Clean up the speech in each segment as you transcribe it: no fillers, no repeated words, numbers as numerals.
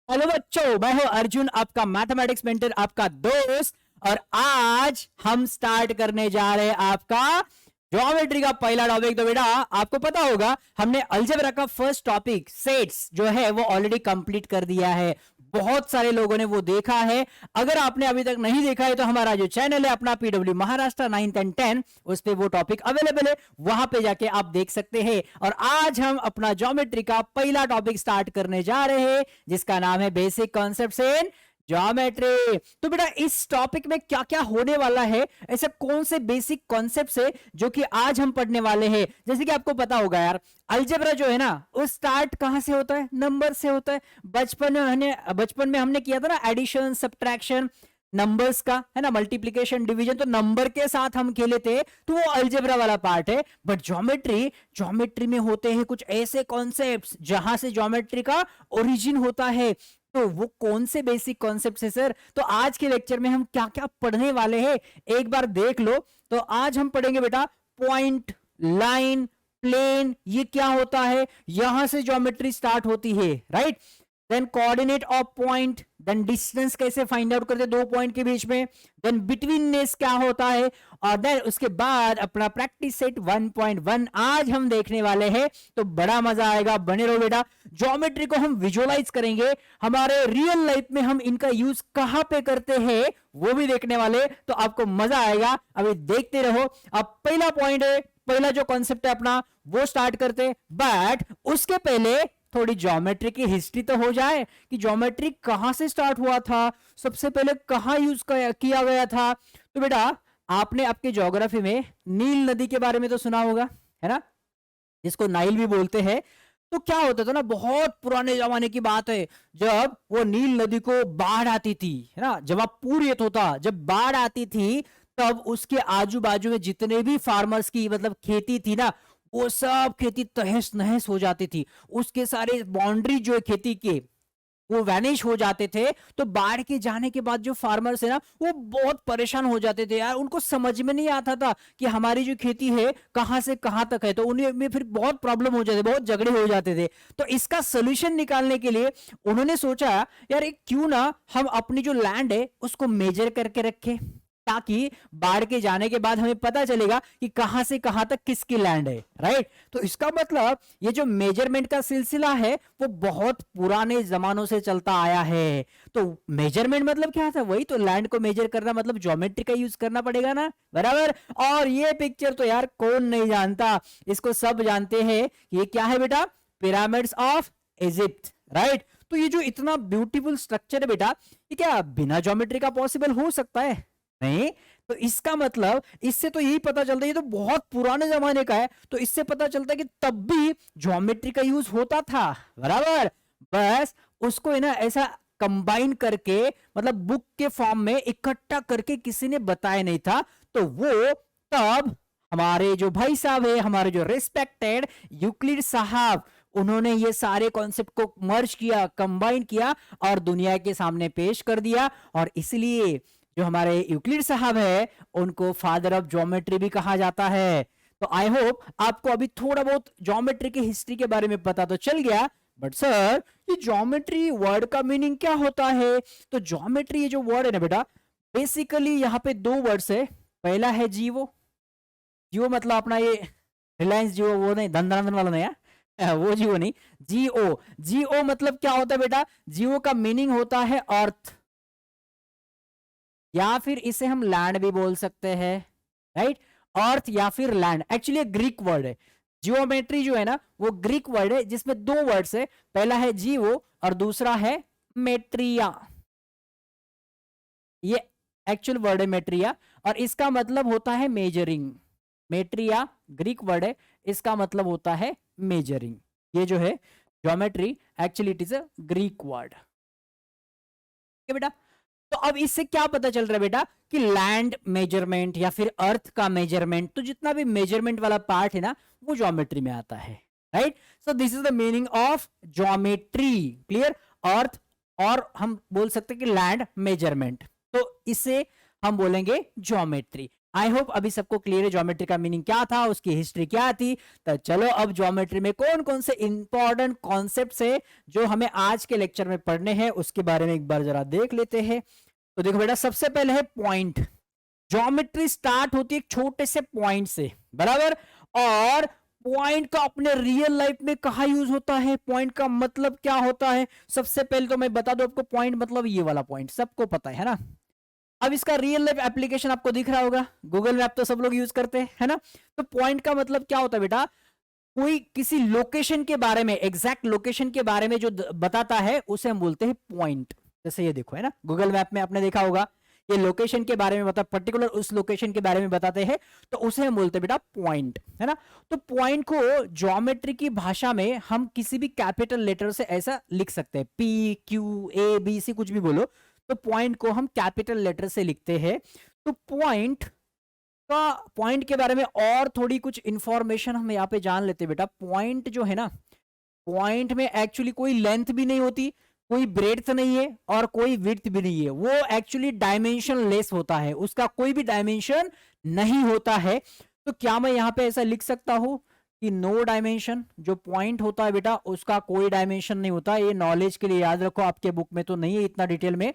Hello बच्चों, मैं हूं अर्जुन, आपका मैथमेटिक्स मेंटर, आपका दोस्त। और आज हम स्टार्ट करने जा रहे हैं आपका ज्योमेट्री का पहला टॉपिक। तो बेटा आपको पता होगा हमने अलजेब्रा का फर्स्ट टॉपिक सेट्स जो है वो ऑलरेडी कंप्लीट कर दिया है। बहुत सारे लोगों ने वो देखा है। अगर आपने अभी तक नहीं देखा है तो हमारा जो चैनल है अपना पीडब्ल्यू महाराष्ट्र 9th एंड 10 उस पे वो टॉपिक अवेलेबल है, वहां पे जाके आप देख सकते हैं। और आज हम अपना ज्योमेट्री का पहला टॉपिक स्टार्ट करने जा रहे हैं जिसका नाम है बेसिक कॉन्सेप्ट्स इन ज्योमेट्री। तो बेटा इस टॉपिक में क्या क्या होने वाला है, ऐसे कौन से बेसिक कॉन्सेप्ट्स है जो कि आज हम पढ़ने वाले हैं। जैसे कि आपको पता होगा यार, अलजेब्रा जो है ना वो स्टार्ट कहां से होता है? नंबर से होता है। बचपन में हमने किया था ना एडिशन सब्ट्रैक्शन नंबर्स का, है ना, मल्टीप्लिकेशन डिवीजन, तो नंबर के साथ हम खेले थे, तो वो अलजेब्रा वाला पार्ट है। बट ज्योमेट्री में होते हैं कुछ ऐसे कॉन्सेप्ट्स जहां से ज्योमेट्री का ओरिजिन होता है। तो वो कौन से बेसिक कॉन्सेप्ट्स है सर? तो आज के लेक्चर में हम क्या क्या पढ़ने वाले हैं एक बार देख लो। तो आज हम पढ़ेंगे बेटा पॉइंट, लाइन, प्लेन, ये क्या होता है, यहां से ज्योमेट्री स्टार्ट होती है, right. Then coordinate of point, then distance कैसे फाइंड आउट करते दो पॉइंट के बीच में, देन बिटवीननेस क्या होता है, और देन उसके बाद अपना प्रैक्टिस सेट 1.1 आज हम देखने वाले हैं। तो बड़ा मजा आएगा, बने रहो बेटा। ज्योमेट्री को हम विजुअलाइज करेंगे, हमारे रियल लाइफ में हम इनका यूज कहां पे करते हैं वो भी देखने वाले, तो आपको मजा आएगा। अभी देखते रहो। अब पहला पॉइंट है, पहला जो कॉन्सेप्ट है अपना वो स्टार्ट करते, बट उसके पहले थोड़ी ज्योमेट्री की हिस्ट्री तो हो जाए कि ज्योमेट्री कहां से स्टार्ट हुआ था, सबसे पहले कहां यूज किया गया था। तो बेटा आपने आपके ज्योग्राफी में नील नदी के बारे में तो सुना होगा, है ना, जिसको नाइल भी बोलते हैं। तो क्या होता था ना, बहुत पुराने जमाने की बात है, जब वो नील नदी को बाढ़ आती थी, है ना, जब पूरियत होता, जब बाढ़ आती थी, तब उसके आजू बाजू में जितने भी फार्मर्स की मतलब खेती थी ना, वो सब खेती तहस नहस हो जाती थी। उसके सारे बाउंड्री जो है खेती के वो वैनिश हो जाते थे। तो बाढ़ के जाने के बाद जो फार्मर्स है ना वो बहुत परेशान हो जाते थे यार, उनको समझ में नहीं आता था कि हमारी जो खेती है कहां से कहां तक है। तो उन्हें में फिर बहुत प्रॉब्लम हो जाते, बहुत झगड़े हो जाते थे। तो इसका सोल्यूशन निकालने के लिए उन्होंने सोचा यार एक क्यों ना हम अपनी जो लैंड है उसको मेजर करके रखें, ताकि बाढ़ के जाने के बाद हमें पता चलेगा कि कहां से कहां तक किसकी लैंड है, राइट। तो इसका मतलब ये जो मेजरमेंट का सिलसिला है वो बहुत पुराने जमानों से चलता आया है। तो मेजरमेंट मतलब क्या था? वही तो, लैंड को मेजर करना मतलब ज्योमेट्री का यूज करना पड़ेगा ना, बराबर। और ये पिक्चर तो यार कौन नहीं जानता, इसको सब जानते हैं। ये क्या है बेटा? Pyramids of Egypt, right. तो ये जो इतना ब्यूटीफुल स्ट्रक्चर है बेटा, ये क्या बिना ज्योमेट्री का पॉसिबल हो सकता है? नहीं। तो इसका मतलब इससे तो यही पता चलता है ये तो बहुत पुराने जमाने का है। तो इससे पता चलता है कि तब भी ज्योमेट्री का यूज होता था, बराबर। बस उसको है ना ऐसा कंबाइन करके, मतलब बुक के फॉर्म में इकट्ठा करके किसी ने बताया नहीं था। तो वो तब हमारे जो भाई साहब है, हमारे जो रिस्पेक्टेड यूक्लिड साहब, उन्होंने ये सारे कॉन्सेप्ट को मर्ज किया, कंबाइन किया और दुनिया के सामने पेश कर दिया। और इसलिए जो हमारे यूक्लिड साहब है उनको फादर ऑफ ज्योमेट्री भी कहा जाता है। तो आई होप आपको अभी थोड़ा बहुत ज्योमेट्री की हिस्ट्री के बारे में पता तो चल गया। बट सर ये ज्योमेट्री वर्ड का मीनिंग क्या होता है? तो ज्योमेट्री ये जो वर्ड है ना बेटा, बेसिकली यहाँ पे दो वर्ड्स है। पहला है जीवो, जीवो मतलब अपना ये रिलायंस जियो वो नहीं, धन धन वाला नहीं है, वो जियो नहीं, जीओ। जीओ मतलब क्या होता है बेटा? जियो का मीनिंग होता है अर्थ, या फिर इसे हम लैंड भी बोल सकते हैं, राइट। अर्थ या फिर लैंड एक्चुअली ग्रीक वर्ड है। जियोमेट्री जो है ना वो ग्रीक वर्ड है जिसमें दो वर्ड्स है, पहला है जीवो और दूसरा है मेट्रिया। ये एक्चुअल वर्ड है मेट्रिया, और इसका मतलब होता है मेजरिंग। मेट्रिया ग्रीक वर्ड है, इसका मतलब होता है मेजरिंग। ये जो है geometry actually it is a Greek word, बेटा। तो अब इससे क्या पता चल रहा है बेटा कि लैंड मेजरमेंट या फिर अर्थ का मेजरमेंट, तो जितना भी मेजरमेंट वाला पार्ट है ना वो ज्योमेट्री में आता है, right. So this is the meaning of geometry, clear. Earth और हम बोल सकते हैं कि लैंड मेजरमेंट, तो इसे हम बोलेंगे ज्योमेट्री। आई होप अभी सबको क्लियर है ज्योमेट्री का मीनिंग क्या था, उसकी हिस्ट्री क्या थी। तो चलो अब ज्योमेट्री में कौन कौन से इंपॉर्टेंट कॉन्सेप्ट्स है जो हमें आज के लेक्चर में पढ़ने हैं उसके बारे में एक बार जरा देख लेते हैं। तो देखो बेटा, सबसे पहले है पॉइंट। ज्योमेट्री स्टार्ट होती है एक छोटे से पॉइंट से, बराबर। और पॉइंट का अपने रियल लाइफ में कहा यूज होता है, पॉइंट का मतलब क्या होता है। सबसे पहले तो मैं बता दूं आपको, पॉइंट मतलब ये वाला पॉइंट सबको पता है ना। अब इसका रियल लाइफ एप्लीकेशन आपको दिख रहा होगा, गूगल मैप तो सब लोग यूज करते हैं, है ना। तो पॉइंट का मतलब क्या होता है बेटा, कोई किसी लोकेशन के बारे में, एग्जैक्ट लोकेशन के बारे में जो बताता है उसे हम बोलते हैं पॉइंट। जैसे ये देखो, है ना, गूगल मैप में आपने देखा होगा, ये लोकेशन के बारे में बता, पर्टिकुलर उस लोकेशन के बारे में बताते हैं, तो उसे हम बोलते हैं बेटा पॉइंट, है ना। तो पॉइंट को ज्योमेट्री की भाषा में हम किसी भी कैपिटल लेटर से ऐसा लिख सकते हैं, P Q A B C कुछ भी बोलो, तो पॉइंट को हम कैपिटल लेटर से लिखते हैं। तो पॉइंट के बारे में और थोड़ी कुछ इंफॉर्मेशन हम यहाँ पे जान लेते हैं बेटा। पॉइंट जो है ना, पॉइंट में एक्चुअली कोई लेंथ भी नहीं होती, कोई ब्रेड्थ नहीं है और कोई विड्थ भी नहीं है, वो एक्चुअली डायमेंशन लेस होता है, उसका कोई भी डायमेंशन नहीं होता है। तो क्या मैं यहाँ पे ऐसा लिख सकता हूं कि नो डायमेंशन, जो पॉइंट होता है बेटा उसका कोई डायमेंशन नहीं होता। ये नॉलेज के लिए याद रखो, आपके बुक में तो नहीं है इतना डिटेल में,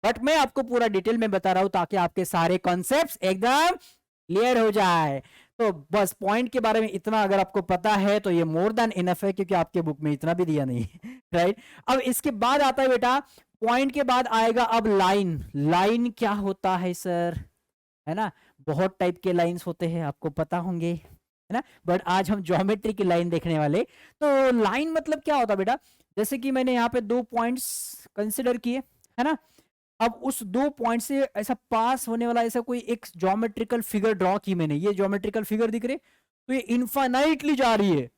बट मैं आपको पूरा डिटेल में बता रहा हूं ताकि आपके सारे कॉन्सेप्ट्स एकदम क्लियर हो जाए। तो बस पॉइंट के बारे में इतना अगर आपको पता है तो ये मोर देन इनफ है, क्योंकि आपके बुक में इतना भी दिया नहीं है, राइट। अब इसके बाद आता है बेटा, पॉइंट के बाद आएगा अब लाइन। लाइन क्या होता है सर, है ना, बहुत टाइप के लाइंस होते हैं, आपको पता होंगे, है ना, बट आज हम ज्योमेट्री की लाइन देखने वाले। तो लाइन मतलब क्या होता है बेटा, जैसे कि मैंने यहाँ पे 2 पॉइंट्स कंसिडर किए, है ना। अब उस 2 पॉइंट से ऐसा पास होने वाला ऐसा कोई एक ज्योमेट्रिकल फिगर ड्रॉ की मैंने, ये ज्योमेट्रिकल फिगर दिख रहे, तो ये इनफाइनाइटली जा रही है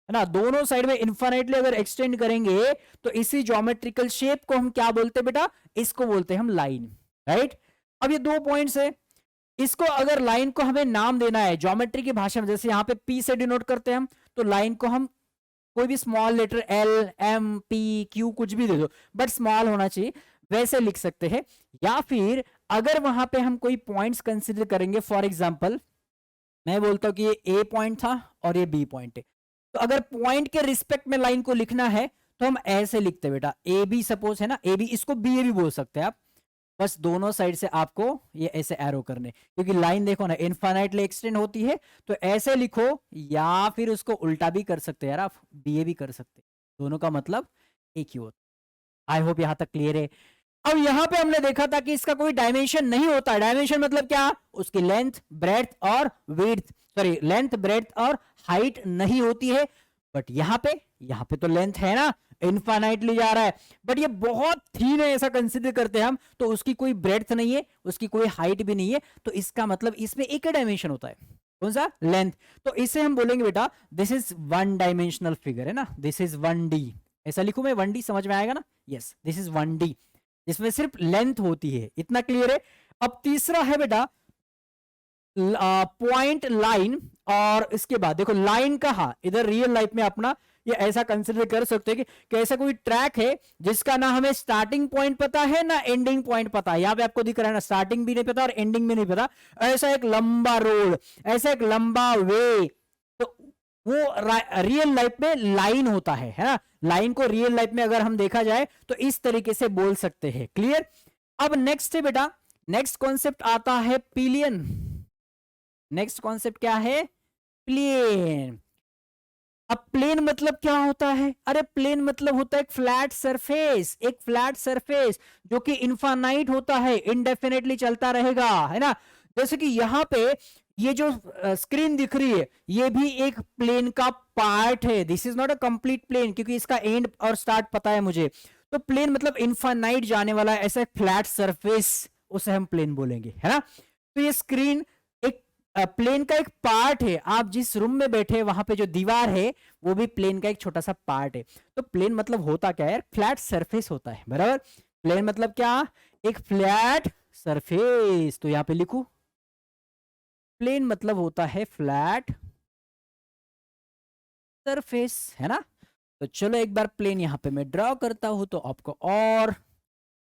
ना, दोनों साइड में इनफाइनाइटली अगर एक्सटेंड करेंगे तो इसी ज्योमेट्रिकल शेप को हम क्या बोलते हैं बेटा, इसको बोलते हैं हम लाइन, राइट। अब ये 2 पॉइंट्स है, इसको अगर लाइन को हमें नाम देना है ज्योमेट्री की भाषा में, जैसे यहाँ पे पी से डिनोट करते हैं हम, तो लाइन को हम कोई भी small letter L M P Q कुछ भी दे दो, बट स्मॉल होना चाहिए, वैसे लिख सकते हैं। या फिर अगर वहां पे हम कोई पॉइंट्स कंसीडर करेंगे, फॉर एग्जांपल मैं बोलता हूं कि ये ए पॉइंट था और ये बी पॉइंट है, तो अगर पॉइंट के रिस्पेक्ट में लाइन को लिखना है तो हम ऐसे लिखते हैं बेटा, ए बी सपोज है ना, ए बी, इसको बी ए भी बोल सकते हैं आप, बस दोनों साइड से आपको ये ऐसे एरो करने, क्योंकि लाइन देखो ना इनफाइनाइटली एक्सटेंड होती है, तो ऐसे लिखो, या फिर उसको उल्टा भी कर सकते हैं यार, आप बी ए भी कर सकते हैं, दोनों का मतलब एक ही होता। आई होप यहां तक क्लियर है। अब यहां पे हमने देखा था कि इसका कोई डायमेंशन नहीं होता। डायमेंशन मतलब क्या, उसकी लेंथ ब्रेड्थ और विड्थ, सॉरी लेंथ ब्रेड्थ और हाइट नहीं होती है। बट यहां पे तो लेंथ है ना, इनफाइनाइटली जा रहा है, बट ये बहुत थीन है ऐसा कंसीडर करते हैं हम, तो उसकी कोई ब्रेड्थ नहीं है, उसकी कोई हाइट भी नहीं है, तो इसका मतलब इसमें एक ही डायमेंशन होता है, कौन सा, लेंथ। तो इसे हम बोलेंगे बेटा this is one dimensional figure, है ना, दिस इज 1D। ऐसा लिखूं मैं 1D, समझ में आएगा ना, यस दिस इज 1D, जिसमें सिर्फ लेंथ होती है, इतना क्लियर है। अब तीसरा है बेटा पॉइंट लाइन, और इसके बाद देखो लाइन कहा, इधर रियल लाइफ में अपना ये ऐसा कंसिडर कर सकते हैं कि ऐसा कोई ट्रैक है जिसका ना हमें स्टार्टिंग पॉइंट पता है ना एंडिंग पॉइंट पता है, यहां पे आपको दिख रहा है ना, स्टार्टिंग भी नहीं पता और एंडिंग भी नहीं पता, ऐसा एक लंबा रोड, ऐसा एक लंबा वे, तो वो रियल लाइफ में लाइन होता है ना। लाइन को रियल लाइफ में अगर हम देखा जाए तो इस तरीके से बोल सकते हैं, क्लियर। अब नेक्स्ट है बेटा, नेक्स्ट कॉन्सेप्ट आता है पिलियन। नेक्स्ट कॉन्सेप्ट क्या है, प्लेन। अब प्लेन मतलब क्या होता है, अरे प्लेन मतलब होता है एक फ्लैट सरफेस, एक फ्लैट सरफेस जो कि इनफाइनाइट होता है, इनडेफिनेटली चलता रहेगा, है ना। जैसे कि यहां पे ये जो स्क्रीन दिख रही है ये भी एक प्लेन का पार्ट है, this is not a complete plane, क्योंकि इसका एंड और स्टार्ट पता है मुझे। तो प्लेन मतलब इनफाइनाइट जाने वाला ऐसा फ्लैट सरफेस, उसे हम प्लेन बोलेंगे, है ना। तो ये स्क्रीन एक प्लेन का एक पार्ट है, आप जिस रूम में बैठे वहां पे जो दीवार है वो भी प्लेन का एक छोटा सा पार्ट है। तो प्लेन मतलब होता क्या है, फ्लैट सरफेस होता है, बराबर। प्लेन मतलब क्या, एक फ्लैट सरफेस, तो यहां पे लिखू प्लेन मतलब होता है फ्लैट सरफेस, है ना। तो चलो एक बार प्लेन यहां पे मैं ड्रॉ करता हूं तो आपको और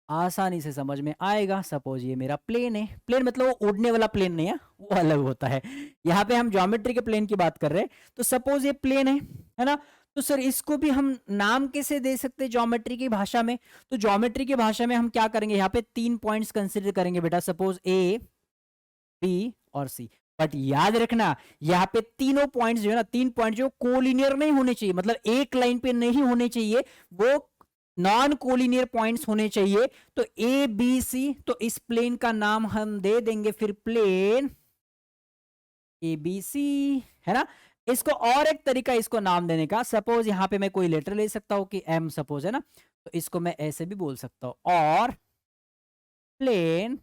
आसानी से समझ में आएगा। सपोज ये मेरा प्लेन है, प्लेन मतलब वो उड़ने वाला प्लेन नहीं है, वो अलग होता है। यहाँ पे हम ज्योमेट्री के प्लेन की बात कर रहे हैं। तो सपोज ये प्लेन है ना। तो सर इसको भी हम नाम कैसे दे सकते हैं ज्योमेट्री की भाषा में? तो ज्योमेट्री की भाषा में हम क्या करेंगे, यहाँ पे 3 पॉइंट्स कंसिडर करेंगे बेटा, सपोज ए, बी और सी। बट याद रखना यहाँ पे तीनों पॉइंट्स जो है ना, 3 पॉइंट जो कोलिनियर नहीं होने चाहिए, मतलब एक लाइन पे नहीं होने चाहिए, वो नॉन कोलिनियर पॉइंट्स होने चाहिए। तो ए बी सी, तो इस प्लेन का नाम हम दे देंगे फिर प्लेन ए बी सी, है ना। इसको और एक तरीका इसको नाम देने का, सपोज यहां पे मैं कोई लेटर ले सकता हूं कि एम सपोज, है ना। तो इसको मैं ऐसे भी बोल सकता हूं, और प्लेन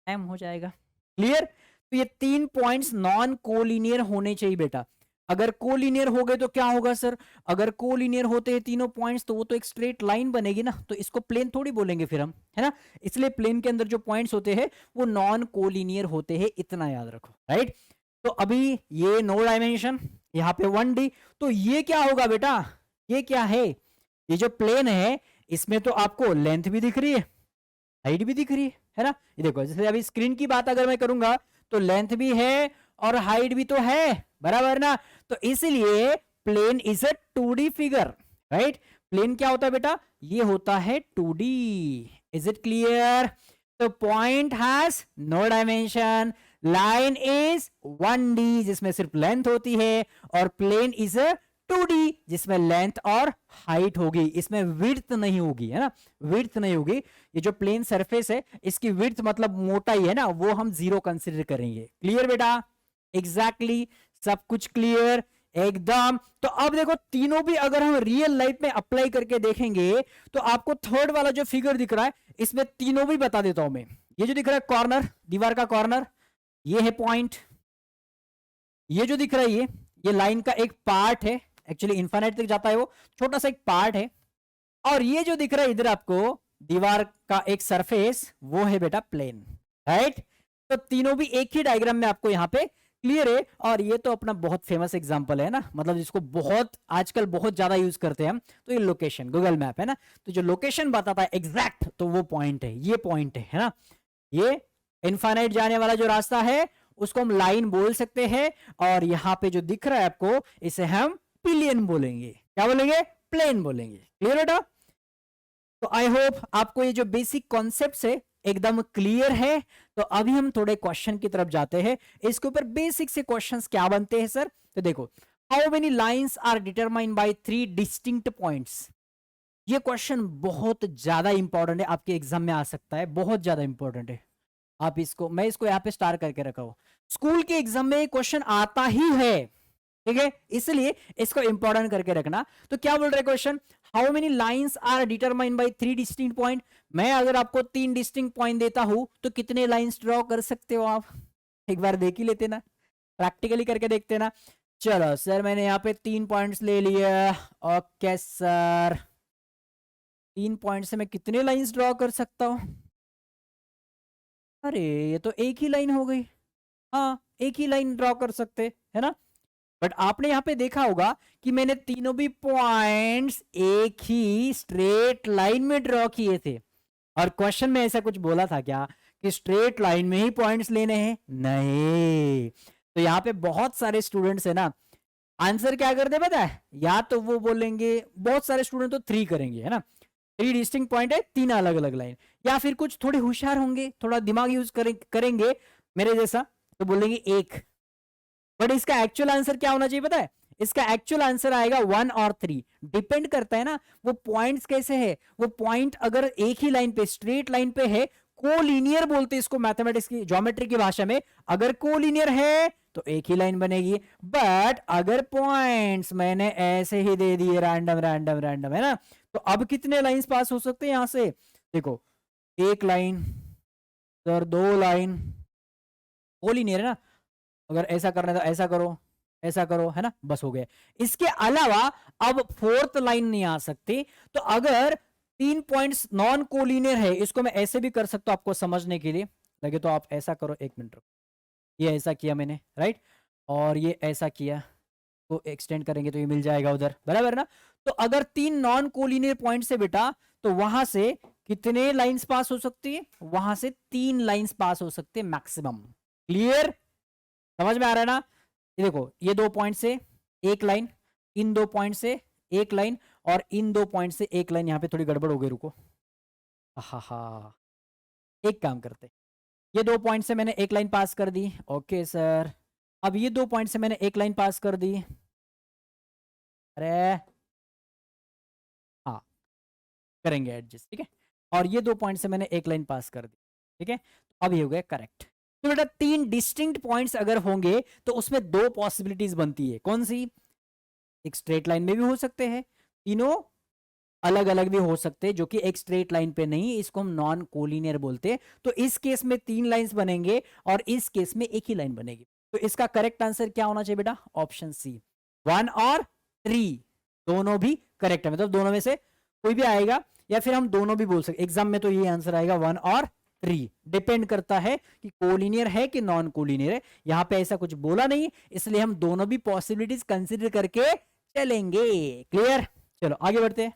एम हो जाएगा। क्लियर? तो ये 3 पॉइंट्स नॉन कोलिनियर होने चाहिए बेटा। अगर कोलिनियर हो गए तो क्या होगा सर? अगर कोलिनियर होते हैं तीनों पॉइंट्स तो वो तो एक स्ट्रेट लाइन बनेगी ना, तो इसको प्लेन थोड़ी बोलेंगे फिर हम, है ना। इसलिए प्लेन के अंदर जो पॉइंट्स होते हैं वो नॉन कोलिनियर होते हैं, इतना याद रखो, राइट। तो अभी ये नो डायमेंशन, यहाँ पे 1D, तो ये क्या होगा बेटा? ये क्या है? ये जो प्लेन है इसमें तो आपको लेंथ भी दिख रही है, हाइट भी दिख रही है ना। ये देखो, जैसे अभी स्क्रीन की बात अगर मैं करूंगा तो लेंथ भी है और हाइट भी तो है, बराबर ना। तो इसलिए plane is a 2D figure, right. Plane क्या होता है बेटा? ये होता है 2D। Is it clear? तो point has no dimension, line is 1D जिसमें सिर्फ लेंथ होती है, और प्लेन इज अ 2D जिसमें लेंथ और हाइट होगी, इसमें विड्थ नहीं होगी, है ना। विड्थ नहीं होगी। ये जो प्लेन सरफेस है इसकी विड्थ मतलब मोटाई है ना, वो हम 0 कंसीडर करेंगे। क्लियर बेटा? एग्जैक्टली, सब कुछ क्लियर एकदम। तो अब देखो, तीनों भी अगर हम रियल लाइफ में अप्लाई करके देखेंगे तो आपको थर्ड वाला जो फिगर दिख रहा है इसमें तीनों भी बता देता हूं मैं। ये जो दिख रहा है कॉर्नर, दीवार का कॉर्नर, ये है पॉइंट। ये जो दिख रहा है ये लाइन का एक पार्ट है, एक्चुअली इन्फाइनाइट तक जाता है, वो छोटा सा एक पार्ट है। और ये जो दिख रहा है इधर आपको दीवार का एक सरफेस, वो है बेटा प्लेन, राइट। तो तीनों भी एक ही डायग्राम में आपको यहां पे क्लियर है। और ये तो अपना बहुत फेमस एग्जांपल है ना, मतलब जिसको बहुत आजकल बहुत ज्यादा यूज करते हैं हम, तो ये लोकेशन, गूगल मैप है ना। तो जो लोकेशन बताता है एग्जैक्ट, तो वो पॉइंट है, ये पॉइंट है ना। ये इनफाइनाइट जाने वाला जो रास्ता है उसको हम लाइन बोल सकते हैं। और यहां पे जो दिख रहा है आपको इसे हम पिलियन बोलेंगे। क्या बोलेंगे? प्लेन बोलेंगे। क्लियर बेटा? तो आई होप आपको ये जो बेसिक कॉन्सेप्ट्स है एकदम क्लियर है। तो अभी हम थोड़े क्वेश्चन की तरफ जाते हैं। इसके ऊपर बेसिक से क्वेश्चंस क्या बनते हैं सर? तो देखो, how many lines are determined by 3 distinct points. ये क्वेश्चन बहुत ज्यादा इंपॉर्टेंट है, आपके एग्जाम में आ सकता है, बहुत ज्यादा इंपॉर्टेंट है। आप इसको, मैं इसको यहाँ पे स्टार करके रखा हूं, स्कूल के एग्जाम में क्वेश्चन आता ही है, ठीक है, इसलिए इसको इंपॉर्टेंट करके रखना। तो क्या बोल रहे हैं question? How many lines are determined by 3 distinct point. मैं अगर आपको 3 डिस्टिंक्ट पॉइंट देता हूं तो कितने लाइंस ड्रॉ कर सकते हो आप? एक बार देख ही लेते ना, प्रैक्टिकली करके देखते ना। चलो सर, मैंने यहाँ पे 3 पॉइंट्स ले लिया। ओके सर, 3 पॉइंट से मैं कितने लाइंस ड्रॉ कर सकता हूं? अरे ये तो एक ही लाइन हो गई। हाँ, एक ही लाइन ड्रॉ कर सकते, है ना। बट आपने यहां पे देखा होगा कि मैंने तीनों भी पॉइंट्स एक ही स्ट्रेट लाइन में ड्रॉ किए थे। और क्वेश्चन में ऐसा कुछ बोला था क्या कि स्ट्रेट लाइन में ही पॉइंट्स लेने हैं? नहीं। तो यहाँ पे बहुत सारे स्टूडेंट्स है ना, आंसर क्या करते पता है? या तो वो बोलेंगे, बहुत सारे स्टूडेंट तो 3 करेंगे, है ना, 3 डिस्टिंक्ट पॉइंट है, 3 अलग अलग लाइन। या फिर कुछ थोड़े होशियार होंगे, थोड़ा दिमाग यूज करेंगे मेरे जैसा, तो बोलेंगे 1। बट इसका एक्चुअल आंसर क्या होना चाहिए पता है? इसका एक्चुअल आंसर आएगा 1 और 3। डिपेंड करता है ना वो पॉइंट्स कैसे है। वो पॉइंट अगर एक ही लाइन पे, स्ट्रेट लाइन पे है, कोलिनियर बोलते हैं इसको मैथमेटिक्स की, ज्योमेट्री की भाषा में। अगर कोलिनियर है तो एक ही लाइन बनेगी। बट अगर पॉइंट्स मैंने ऐसे ही दे दिए रैंडम रैंडम रैंडम, है ना, तो अब कितने लाइंस पास हो सकते हैं यहां से? देखो, एक लाइन, सर 2 लाइन, कोलिनियर है ना। अगर ऐसा करना है तो ऐसा करो, ऐसा करो, है ना, बस हो गया। इसके अलावा अब 4th लाइन नहीं आ सकती। तो अगर 3 पॉइंट्स नॉन कोलिनियर है, इसको मैं ऐसे भी कर सकता हूं आपको समझने के लिए लगे तो। आप ऐसा करो, 1 मिनट रुको, ये ऐसा किया मैंने, राइट, और ये ऐसा किया, तो एक्सटेंड करेंगे तो ये मिल जाएगा उधर, बराबर ना। तो अगर 3 नॉन कोलिनियर पॉइंट से बेटा तो वहां से कितने लाइंस पास हो सकती है? वहां से 3 लाइंस पास हो सकते हैं मैक्सिमम। क्लियर? समझ में आ रहा है ना? ये देखो, ये 2 पॉइंट से एक लाइन, इन 2 पॉइंट से एक लाइन, और इन 2 पॉइंट से एक लाइन। यहां पे थोड़ी गड़बड़ हो गई, रुको। हा, एक काम करते, ये 2 पॉइंट से मैंने एक लाइन पास कर दी। ओके सर, अब ये 2 पॉइंट से मैंने एक लाइन पास कर दी। अरे हाँ, करेंगे एडजस्ट, ठीक है। और ये 2 पॉइंट से मैंने एक लाइन पास कर दी, ठीक है। तो अब ये हो गया करेक्ट। तो बेटा 3 डिस्टिंक्ट पॉइंट्स अगर होंगे तो उसमें 2 पॉसिबिलिटीज बनती है। कौन सी? एक स्ट्रेट लाइन में भी हो सकते हैं, तीनों अलग अलग भी हो सकते हैं, जो कि एक स्ट्रेट लाइन पे नहीं, इसको हम नॉन कोलिनियर बोलते हैं। तो इस केस में 3 लाइंस बनेंगे और इस केस में एक ही लाइन बनेगी। तो इसका करेक्ट आंसर क्या होना चाहिए बेटा? ऑप्शन सी, 1 और 3 दोनों भी करेक्ट है। मतलब दोनों में से कोई भी आएगा, या फिर हम दोनों भी बोल सकते। एग्जाम में तो ये आंसर आएगा 1 और 3, डिपेंड करता है कि कोलिनियर है कि नॉन कोलिनियर है। यहां पे ऐसा कुछ बोला नहीं, इसलिए हम दोनों भी पॉसिबिलिटीज कंसिडर करके चलेंगे। क्लियर? चलो आगे बढ़ते हैं।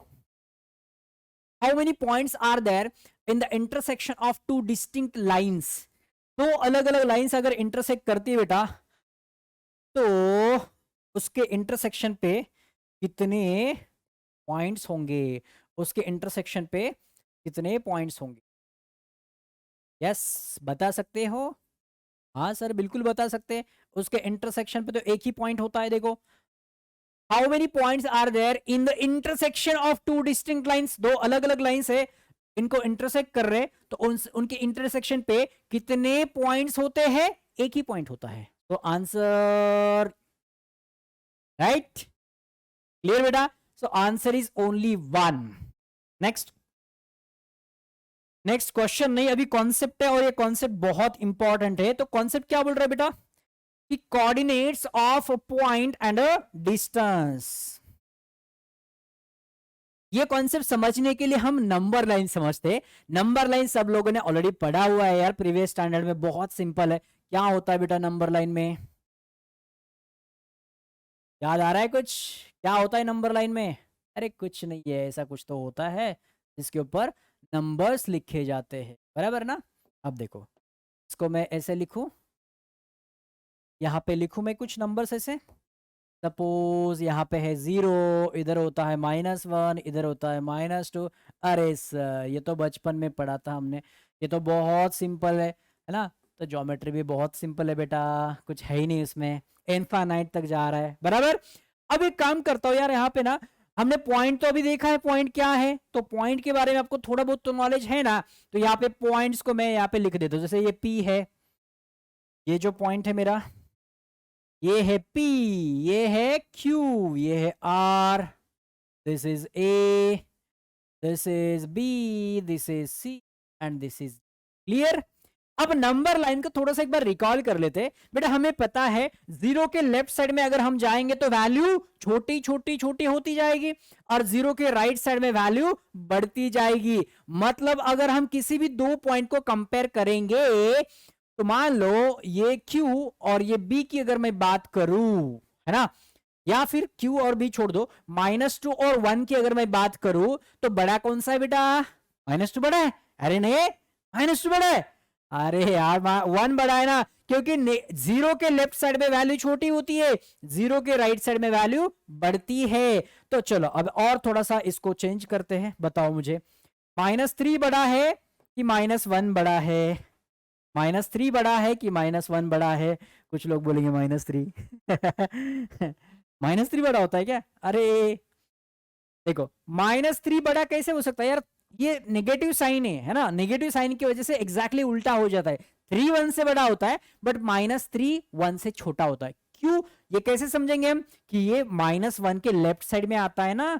How many points are there in the intersection of 2 distinct lines? दो अलग अलग लाइंस अगर इंटरसेक्ट करती है बेटा, तो उसके इंटरसेक्शन पे कितने पॉइंट्स होंगे? उसके इंटरसेक्शन पे कितने पॉइंट्स होंगे? यस, बता सकते हो? हाँ सर, बिल्कुल बता सकते हैं। उसके इंटरसेक्शन पे तो एक ही पॉइंट होता है। देखो, how many points are there in the intersection of 2 distinct lines? दो अलग अलग लाइंस है, इनको इंटरसेक्ट कर रहे, तो उनके इंटरसेक्शन पे कितने पॉइंट्स होते हैं? एक ही पॉइंट होता है। तो आंसर राइट। क्लियर बेटा? So answer is only 1। Next question नहीं, अभी कॉन्सेप्ट है, और ये कॉन्सेप्ट बहुत इंपॉर्टेंट है। तो कॉन्सेप्ट क्या बोल रहा है बेटा? कि coordinates of point and a distance. ये कॉन्सेप्ट समझने के लिए हम नंबर लाइन समझते हैं। नंबर लाइन सब लोगों ने ऑलरेडी पढ़ा हुआ है यार, प्रीवियस स्टैंडर्ड में। बहुत सिंपल है। क्या होता है बेटा नंबर लाइन में? याद आ रहा है कुछ? क्या होता है नंबर लाइन में? अरे कुछ नहीं है, ऐसा कुछ तो होता है जिसके ऊपर नंबर्स लिखे जाते हैं, बराबर ना? अब देखो, इसको मैं ऐसे लिखूं, यहाँ पे लिखूं मैं कुछ नंबर्स ऐसे। सपोज यहाँ पे है 0, इधर होता है -1, इधर होता है -2। अरे सर, ये तो बचपन में पढ़ा था हमने, ये तो बहुत सिंपल है ना? तो ज्योमेट्री भी बहुत सिंपल है बेटा, कुछ है ही नहीं इसमें, इनफाइनाइट तक जा रहा है, बराबर। अब एक काम करता हूँ यार, यहाँ पे ना हमने पॉइंट तो अभी देखा है, पॉइंट क्या है, तो पॉइंट के बारे में आपको थोड़ा बहुत तो नॉलेज है ना। तो यहाँ पे पॉइंट्स को मैं यहाँ पे लिख देता हूँ। जैसे ये P है, ये जो पॉइंट है मेरा, ये है P, ये है Q, ये है R, this is A, this is B, this is C and this is. Clear? अब नंबर लाइन को थोड़ा सा एक बार रिकॉल कर लेते हैं बेटा। हमें पता है 0 के लेफ्ट साइड में अगर हम जाएंगे तो वैल्यू छोटी छोटी छोटी होती जाएगी, और 0 के राइट साइड में वैल्यू बढ़ती जाएगी। मतलब अगर हम किसी भी 2 पॉइंट को कंपेयर करेंगे, तो मान लो ये Q और ये B की अगर मैं बात करूं, है ना, या फिर Q और B छोड़ दो, -2 और 1 की अगर मैं बात करूं, तो बड़ा कौन सा है बेटा? -2 बड़ा है? अरे नहीं, -2 बड़ा है। अरे यार 1 बड़ा है ना, क्योंकि 0 के लेफ्ट साइड में वैल्यू छोटी होती है, 0 के राइट साइड में वैल्यू बढ़ती है। तो चलो अब और थोड़ा सा इसको चेंज करते हैं। बताओ मुझे, -3 बड़ा है कि -1 बड़ा है? -3 बड़ा है कि -1 बड़ा है? कुछ लोग बोलेंगे -3 -3 बड़ा होता है क्या? अरे देखो, -3 बड़ा कैसे हो सकता है यार? ये नेगेटिव साइन है ना? नेगेटिव साइन की वजह से एग्जैक्टली उल्टा हो जाता है। 3 1 से बड़ा होता है, बट -3 1 से छोटा होता है। क्यों? ये कैसे समझेंगे हम? कि ये -1 के लेफ्ट साइड में आता है ना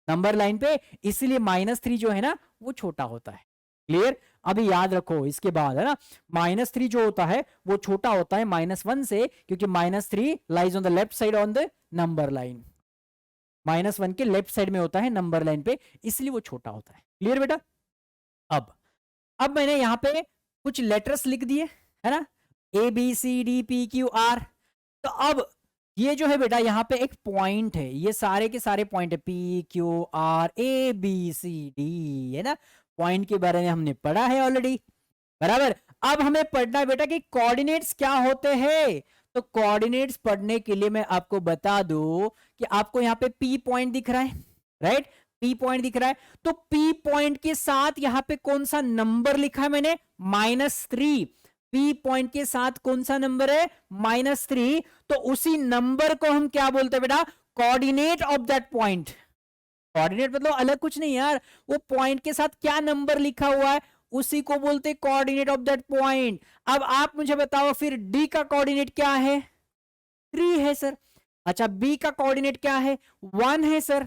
नंबर लाइन पे, इसलिए -3 जो है ना वो छोटा होता है। क्लियर? अभी याद रखो इसके बाद, है ना, -3 जो होता है वो छोटा होता है -1 से, क्योंकि -3 lies on the left side on the number line. -1 के लेफ्ट साइड में होता है नंबर लाइन पे, इसलिए वो छोटा होता है। क्लियर बेटा? अब मैंने यहां पे कुछ लेटर्स लिख दिए, है ना, A B C D P Q R। तो अब ये जो है बेटा यहाँ पे एक पॉइंट है, ये सारे के सारे पॉइंट है, P Q R A B C D, है ना। पॉइंट के बारे में हमने पढ़ा है ऑलरेडी, बराबर। अब हमें पढ़ना है बेटा कि कोऑर्डिनेट्स क्या होते हैं। तो कोऑर्डिनेट्स पढ़ने के लिए मैं आपको बता दूं कि आपको यहाँ पे पी पॉइंट दिख रहा है, राइट, पी पॉइंट दिख रहा है। तो पी पॉइंट के साथ यहाँ पे कौन सा नंबर लिखा है मैंने, -3। पी पॉइंट के साथ कौन सा नंबर है, -3। तो उसी नंबर को हम क्या बोलते हैं बेटा, coordinate of that point. Coordinate मतलब अलग कुछ नहीं यार, वो पॉइंट के साथ क्या नंबर लिखा हुआ है उसी को बोलते कोऑर्डिनेट ऑफ दैट पॉइंट। अब आप मुझे बताओ फिर डी का कोऑर्डिनेट क्या है, 3 है सर। अच्छा, बी का कोऑर्डिनेट क्या है, 1 है सर।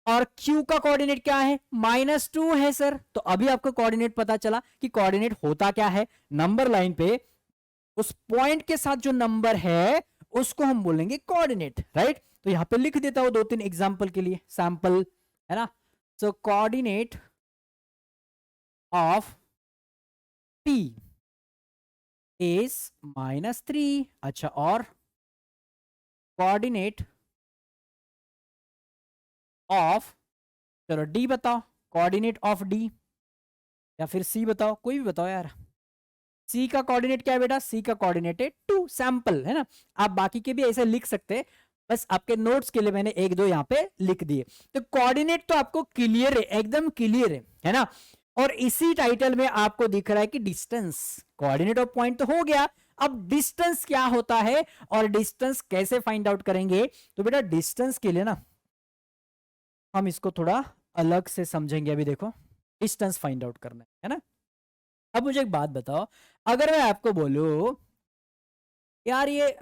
और क्यू का कोऑर्डिनेट क्या है, -2 है सर। तो अभी आपको कोऑर्डिनेट पता चला कि कोऑर्डिनेट होता क्या है, नंबर लाइन पे उस पॉइंट के साथ जो नंबर है उसको हम बोलेंगे कोऑर्डिनेट, राइट। तो यहां पे लिख देता हूं 2-3 एग्जांपल के लिए, सैंपल, है ना। सो कोऑर्डिनेट ऑफ P इज -3। अच्छा, और कोऑर्डिनेट ऑफ, चलो D बताओ, कोऑर्डिनेट ऑफ D, या फिर C बताओ, कोई भी बताओ यार। C का कोऑर्डिनेट क्या है बेटा, C का कोऑर्डिनेट है 2, सैंपल, है ना। आप बाकी के भी ऐसे लिख सकते हैं, बस आपके नोट्स के लिए मैंने 1-2 यहाँ पे लिख दिए। तो कोऑर्डिनेट तो आपको क्लियर है, एकदम क्लियर है ना। और इसी टाइटल में आपको दिख रहा है कि डिस्टेंस, कोऑर्डिनेट ऑफ पॉइंट तो हो गया, अब डिस्टेंस क्या होता है और डिस्टेंस कैसे फाइंड आउट करेंगे। तो बेटा डिस्टेंस के लिए ना हम इसको थोड़ा अलग से समझेंगे। अभी देखो, डिस्टेंस फाइंड आउट करना है ना। अब मुझे एक बात बताओ, अगर मैं आपको बोलूं यार ये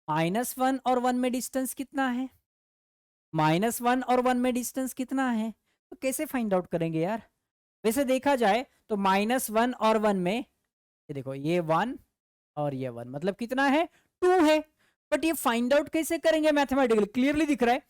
-1 और 1 में डिस्टेंस कितना है, -1 और 1 में डिस्टेंस कितना है, तो कैसे फाइंड आउट करेंगे यार। वैसे देखा जाए तो -1 और 1 में, ये देखो ये 1 और ये 1 मतलब कितना है, 2 है। बट ये फाइंड आउट कैसे करेंगे मैथमेटिकली, क्लियरली दिख रहा है,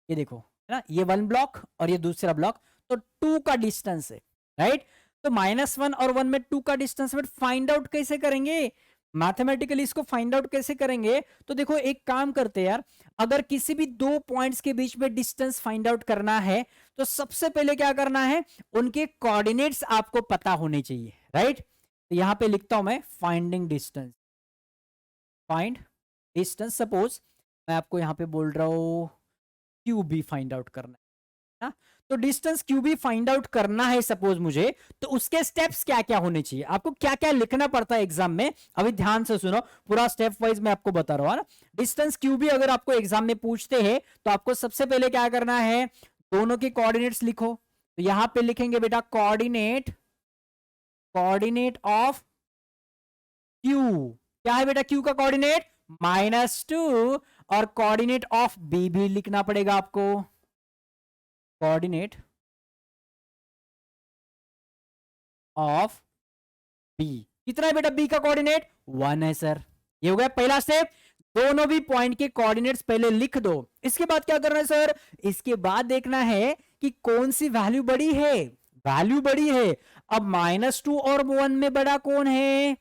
ये देखो, है ना, ये 1 ब्लॉक और ये दूसरा ब्लॉक, तो 2 का डिस्टेंस है, राइट। तो -1 और 1 में 2 का डिस्टेंस, बट फाइंड आउट कैसे करेंगे मैथमेटिकली, इसको फाइंड आउट कैसे करेंगे। तो देखो एक काम करते हैं यार, अगर किसी भी दो पॉइंट्स के बीच में डिस्टेंस फाइंड आउट करना है तो सबसे पहले क्या करना है, उनके कोऑर्डिनेट्स आपको पता होने चाहिए, राइट। तो यहां पे लिखता हूं मैं finding distance, find distance. Suppose मैं आपको यहां पे बोल रहा हूं क्यूबी फाइंड आउट करना है ना, तो डिस्टेंस क्यूबी फाइंड आउट करना है सपोज मुझे, तो उसके स्टेप्स क्या क्या होने चाहिए, आपको क्या क्या लिखना पड़ता है एग्जाम में। अभी ध्यान से सुनो, पूरा स्टेप वाइज मैं आपको बता रहा हूं ना। डिस्टेंस क्यूबी अगर आपको एग्जाम में पूछते हैं तो आपको सबसे पहले क्या करना है, दोनों के कोऑर्डिनेट्स लिखो। तो यहां पे लिखेंगे बेटा कोऑर्डिनेट, कोऑर्डिनेट ऑफ क्यू, क्या है बेटा क्यू का कोऑर्डिनेट -2, और कोऑर्डिनेट ऑफ बी भी लिखना पड़ेगा आपको, कोऑर्डिनेट ऑफ बी, कितना है बेटा बी का कोऑर्डिनेट 1 है सर। ये हो गया पहला स्टेप, दोनों भी पॉइंट के कोऑर्डिनेट्स पहले लिख दो। इसके बाद क्या करना है सर, इसके बाद देखना है कि कौन सी वैल्यू बड़ी है, वैल्यू बड़ी है। अब -2 और 1 में बड़ा कौन है,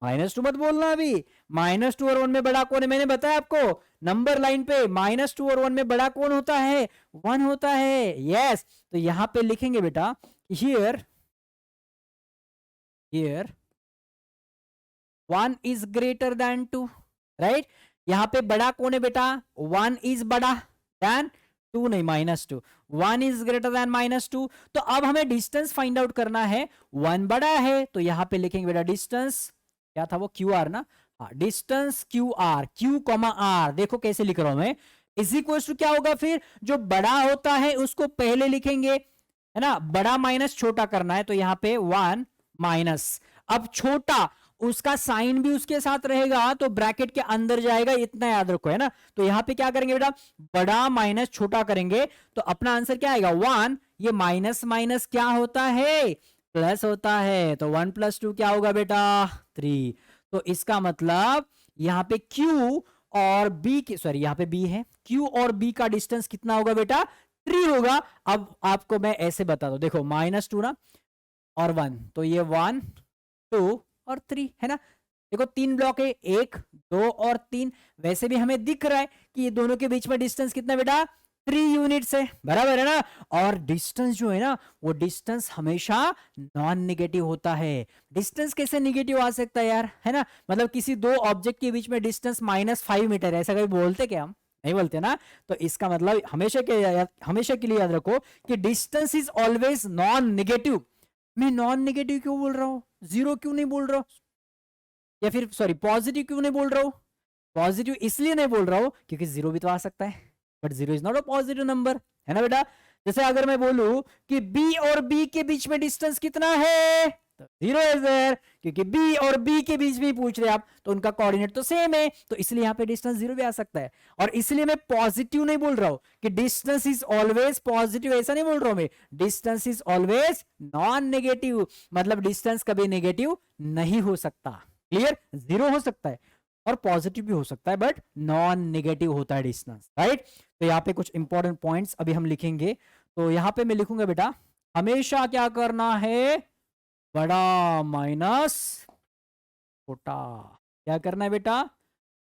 -2 मत बोलना अभी, -2 और 1 में बड़ा कौन है, मैंने बताया आपको नंबर लाइन पे -2 और 1 में बड़ा कौन होता है, 1 होता है, यस। तो यहां पे लिखेंगे बेटा here, here 1 is greater than 2, right. यहां पे बड़ा कौन है बेटा, 1 इज बड़ा देन 2, नहीं -2, 1 इज ग्रेटर देन -2। तो अब हमें डिस्टेंस फाइंड आउट करना है, 1 बड़ा है, तो यहां पे लिखेंगे बेटा डिस्टेंस, क्या था वो क्यू आर ना, हाँ distance Q R, Q comma R, देखो कैसे लिख रहा हूं मैं, इज इक्वल टू क्या होगा, फिर जो बड़ा होता है उसको पहले लिखेंगे, है ना, बड़ा माइनस छोटा करना है, तो यहां पे 1 माइनस, अब छोटा उसका साइन भी उसके साथ रहेगा तो ब्रैकेट के अंदर जाएगा, इतना याद रखो, है ना। तो यहां पे क्या करेंगे बेटा, बड़ा माइनस छोटा करेंगे, तो अपना आंसर क्या आएगा 1, ये माइनस माइनस क्या होता है, प्लस होता है, तो 1 + 2 क्या होगा बेटा 3। तो इसका मतलब यहां पे Q और B की, सॉरी यहां पे B है, Q और B का डिस्टेंस कितना होगा बेटा 3 होगा। अब आपको मैं ऐसे बता दूं, देखो -2 ना और 1, तो ये 1 2 और 3 है ना, देखो 3 ब्लॉक है, 1 2 और 3, वैसे भी हमें दिख रहा है कि ये दोनों के बीच में डिस्टेंस कितना बेटा 3 यूनिट्स है, बराबर है ना। और डिस्टेंस जो है ना वो डिस्टेंस हमेशा नॉन नेगेटिव होता है। डिस्टेंस कैसे नेगेटिव आ सकता है यार, है ना। मतलब किसी दो ऑब्जेक्ट के बीच में डिस्टेंस -5 मीटर है, ऐसा कभी बोलते क्या हम, नहीं बोलते ना। तो इसका मतलब हमेशा के लिए याद रखो कि distance is always non negative. मैं नॉन नेगेटिव क्यों बोल रहा हूं, जीरो क्यों नहीं बोल रहा हूं, या फिर सॉरी पॉजिटिव क्यों नहीं बोल रहा हूं। पॉजिटिव इसलिए नहीं बोल रहा हूं क्योंकि जीरो भी तो आ सकता है, but zero is not a positive number, है ना बेटा। जैसे अगर मैं बोलूं कि बी और बी के बीच में डिस्टेंस कितना है, तो जीरो है सर, क्योंकि बी और बी के बीच में पूछ रहे आप, तो उनका कोऑर्डिनेट तो सेम है, तो इसलिए यहां पे डिस्टेंस जीरो भी आ सकता है। और इसलिए मैं पॉजिटिव नहीं बोल रहा हूं कि डिस्टेंस इज ऑलवेज पॉजिटिव, ऐसा नहीं बोल रहा हूं मैं। Distance is always non negative, मतलब डिस्टेंस कभी नेगेटिव नहीं हो सकता। क्लियर, जीरो हो सकता है और पॉजिटिव भी हो सकता है, बट नॉन नेगेटिव होता है डिस्टेंस, राइट। तो यहाँ पे कुछ इंपॉर्टेंट पॉइंट्स अभी हम लिखेंगे। तो यहाँ पे मैं लिखूंगा बेटा, हमेशा क्या करना है, बड़ा माइनस छोटा। क्या करना है बेटा,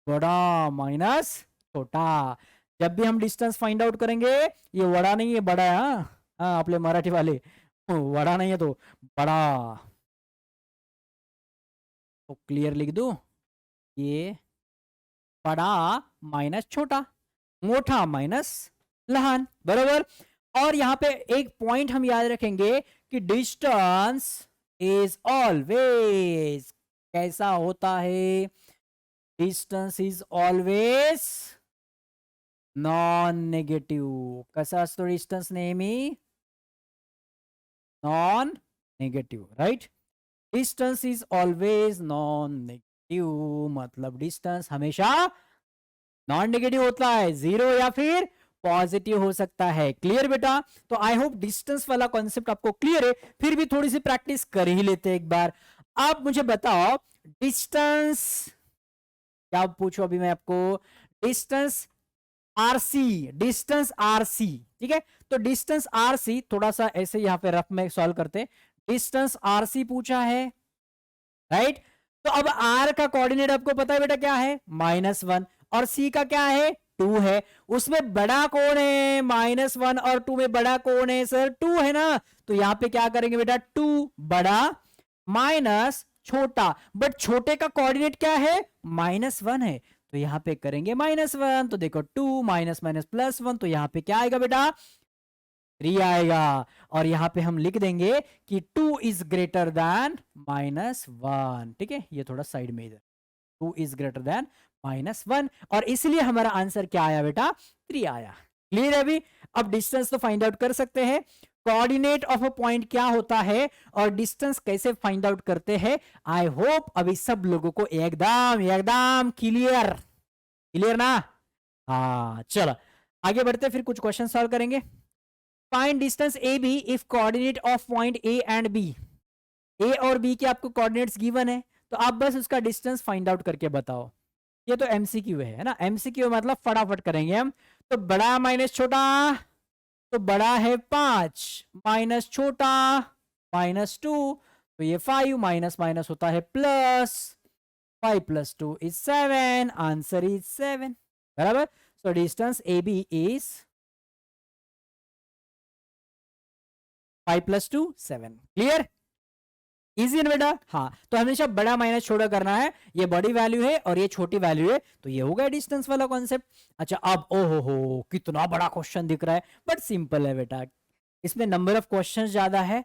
बड़ा माइनस छोटा। जब भी हम डिस्टेंस फाइंड आउट करेंगे, ये बड़ा नहीं है, बड़ा है। हाँ आपले मराठी वाले, बड़ा नहीं है तो बड़ा। तो क्लियर लिख दू, ये बड़ा माइनस छोटा, मोठा माइनस लहान, बरोबर। और यहां पे एक पॉइंट हम याद रखेंगे कि डिस्टेंस इज ऑलवेज कैसा होता है, distance is always non negative. कसा असतो डिस्टेंस नेहमी, non negative, right. Distance is always non negative, मतलब डिस्टेंस हमेशा नॉन नेगेटिव होता है, जीरो या फिर पॉजिटिव हो सकता है। क्लियर बेटा। तो आई होप डिस्टेंस वाला कॉन्सेप्ट आपको क्लियर है। फिर भी थोड़ी सी प्रैक्टिस कर ही लेते हैं एक बार। आप मुझे बताओ डिस्टेंस क्या पूछो अभी मैं आपको, डिस्टेंस आरसी, डिस्टेंस आरसी, ठीक है। तो डिस्टेंस आरसी थोड़ा सा ऐसे यहां पे रफ में सॉल्व करते। डिस्टेंस आरसी पूछा है, राइट। तो अब आर का कोऑर्डिनेट आपको पता है बेटा क्या है, -1, और सी का क्या है 2 है। उसमें बड़ा कौन है, -1 और 2 में बड़ा कौन है सर, 2 है ना। तो यहां पे क्या करेंगे बेटा, 2 बड़ा माइनस छोटा, बट छोटे का कोऑर्डिनेट क्या है, -1 है, तो यहां पे करेंगे -1। तो देखो 2 माइनस माइनस +1, तो यहां पे क्या आएगा बेटा 3 आएगा। और यहां पे हम लिख देंगे कि 2 इज ग्रेटर देन -1, ठीक है। ये थोड़ा साइड में इधर, 2 इज ग्रेटर देन -1, और इसलिए हमारा आंसर क्या आया बेटा 3 आया। क्लियर है अभी। अब डिस्टेंस तो फाइंड आउट कर सकते हैं, कोऑर्डिनेट ऑफ अ पॉइंट क्या होता है और डिस्टेंस कैसे फाइंड आउट करते हैं। आई होप अभी सब लोगों को एकदम एकदम क्लियर, क्लियर ना। हाँ चलो आगे बढ़ते, फिर कुछ क्वेश्चन सॉल्व करेंगे। Find distance A B if coordinate of point A and B. A और बी के आपको कोऑर्डिनेट्स गिवन है, तो आप बस उसका डिस्टेंस फाइंड आउट करके बताओ। ये तो एमसीक्यू है ना, एमसीक्यू मतलब फटाफट करेंगे हम। तो बड़ा माइनस छोटा, तो बड़ा है 5 माइनस छोटा -2, तो ये 5 माइनस माइनस होता है प्लस, 5 + 2 इज 7, आंसर इज 7, बराबर। So distance A B is 5 + 2 7। Clear, easy है ना बेटा। हाँ तो हमेशा बड़ा माइनस छोटा करना है, ये बड़ी वैल्यू है और ये छोटी वैल्यू है, तो ये होगा डिस्टेंस वाला कॉन्सेप्ट। अच्छा अब ओहो हो कितना बड़ा क्वेश्चन दिख रहा है, बट सिंपल है बेटा। इसमें नंबर ऑफ क्वेश्चंस ज्यादा है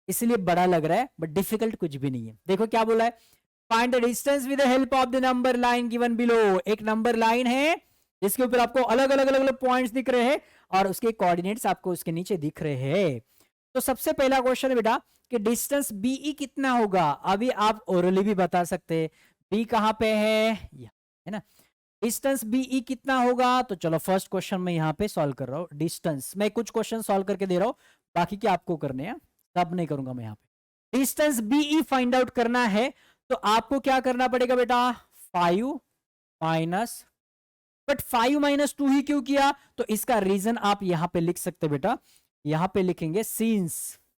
इसलिए बड़ा लग रहा है, बट डिफिकल्ट कुछ भी नहीं है। देखो क्या बोला है, find the distance with the help of the number line given below. एक नंबर लाइन है जिसके ऊपर आपको अलग अलग अलग अलग पॉइंट्स दिख रहे हैं और उसके कोऑर्डिनेट्स आपको उसके नीचे दिख रहे हैं। तो सबसे पहला क्वेश्चन है बेटा कि डिस्टेंस बीई कितना होगा। अभी आप ओरली भी बता सकते हैं, बी कहां पे है ना। डिस्टेंस बीई कितना होगा, तो चलो फर्स्ट क्वेश्चन मैं यहां पे सॉल्व कर रहा हूं। डिस्टेंस मैं कुछ क्वेश्चन सॉल्व करके दे रहा हूं, बाकी के आपको करने हैं, सब नहीं करूंगा मैं यहां पे। डिस्टेंस बीई फाइंड आउट करना है तो आपको क्या करना पड़ेगा बेटा, 5 माइनस, बट 5 - 2 ही क्यों किया, तो इसका रीजन आप यहां पे लिख सकते बेटा। यहां पे लिखेंगे since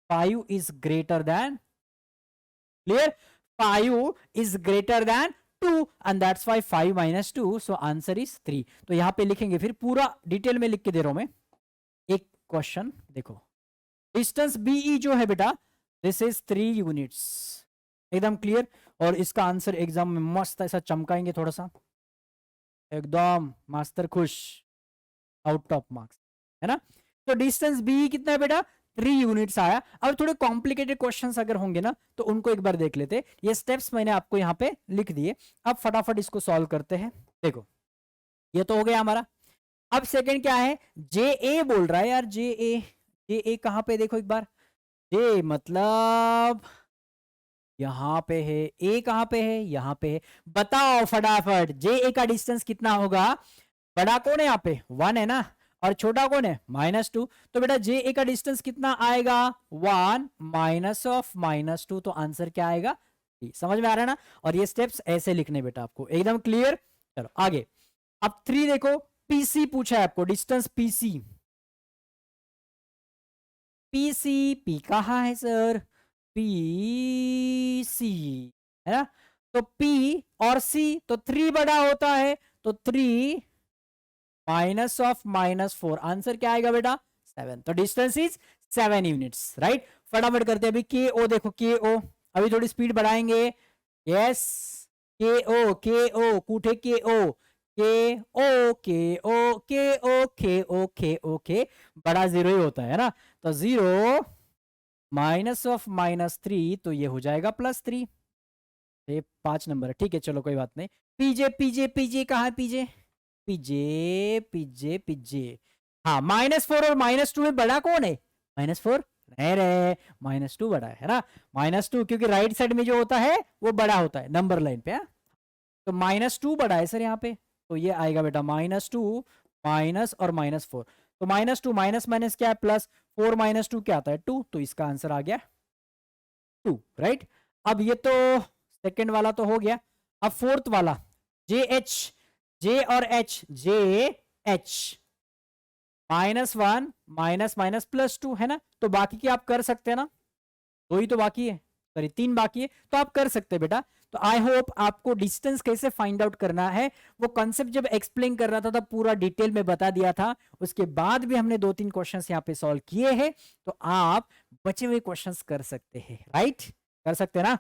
5 is greater then, clear, 5 is greater than 2 and that's why 5 minus 2 so answer is 3. तो यहां पे लिखेंगे, फिर पूरा डिटेल में लिख के दे रहा हूं मैं. एक क्वेश्चन देखो, डिस्टेंस बीई जो है बेटा दिस इज 3 यूनिट्स. एकदम क्लियर. और इसका आंसर एग्जाम में मस्त ऐसा चमकाएंगे थोड़ा सा, एकदम मास्टर खुश, आउट ऑफ मार्क्स, है ना. तो डिस्टेंस बी कितना है बेटा 3 यूनिट्स आया. अब थोड़े कॉम्प्लिकेटेड क्वेश्चंस अगर होंगे ना तो उनको एक बार देख लेते. ये स्टेप्स मैंने आपको यहाँ पे लिख दिए, अब फटाफट इसको सॉल्व करते हैं. देखो ये तो हो गया हमारा. अब सेकंड क्या है, जे ए बोल रहा है यार. जे ए कहां पे, देखो एक बार. जे मतलब यहां पे है, ए कहां पे है, यहां पे है. बताओ फटाफट जे ए का डिस्टेंस कितना होगा. बड़ा कौन है यहाँ पे 1 है ना, और छोटा कौन है -2. तो बेटा जे ए का डिस्टेंस कितना आएगा 1 माइनस ऑफ -2. तो आंसर क्या आएगा, समझ में आ रहा है ना. और ये स्टेप्स ऐसे लिखने बेटा आपको, एकदम क्लियर. चलो आगे. अब 3 देखो, पीसी पूछा है आपको, डिस्टेंस पीसी. पीसी पी कहाँ है सर, पीसी है ना. तो पी और सी तो 3 बड़ा होता है, तो 3 माइनस ऑफ -4. आंसर क्या आएगा बेटा 7. तो डिस्टेंस इज 7 यूनिट्स, राइट. फटाफट करते हैं अभी. के ओ देखो, के ओ अभी थोड़ी स्पीड बढ़ाएंगे. यस के ओ कूठे के ओ के बड़ा 0 ही होता है ना. तो 0 माइनस ऑफ -3 तो ये हो जाएगा +3. ये 5 नंबर है, ठीक है चलो कोई बात नहीं. पीजे पीजे पीजे कहाँ है, पीजे पीजे पीजे पीजे. हाँ -4 और -2 में बड़ा कौन है, -4 नहीं रे, -2 बड़ा है ना. -2 क्योंकि राइट साइड में जो होता है वो बड़ा होता है नंबर लाइन पे. तो -2 बड़ा है सर यहाँ पे, तो ये आएगा बेटा -2 माइनस और -4. तो -2 माइनस माइनस क्या है प्लस, 4 -2 क्या आता है 2. तो इसका आंसर आ गया 2, राइट. अब ये तो सेकंड वाला तो हो गया. अब फोर्थ वाला जे एच, जे और एच, जे एच -1 माइनस माइनस +2 है ना. तो बाकी की आप कर सकते हैं ना, 2 ही तो बाकी है, सॉरी 3 बाकी है, तो आप कर सकते हैं बेटा. तो आई होप आपको डिस्टेंस कैसे फाइंड आउट करना है वो कॉन्सेप्ट जब एक्सप्लेन कर रहा था तब पूरा डिटेल में बता दिया था. उसके बाद भी हमने 2-3 क्वेश्चंस यहाँ पे सॉल्व किए हैं, तो आप बचे हुए क्वेश्चंस कर सकते हैं, राइट. कर सकते हैं ना,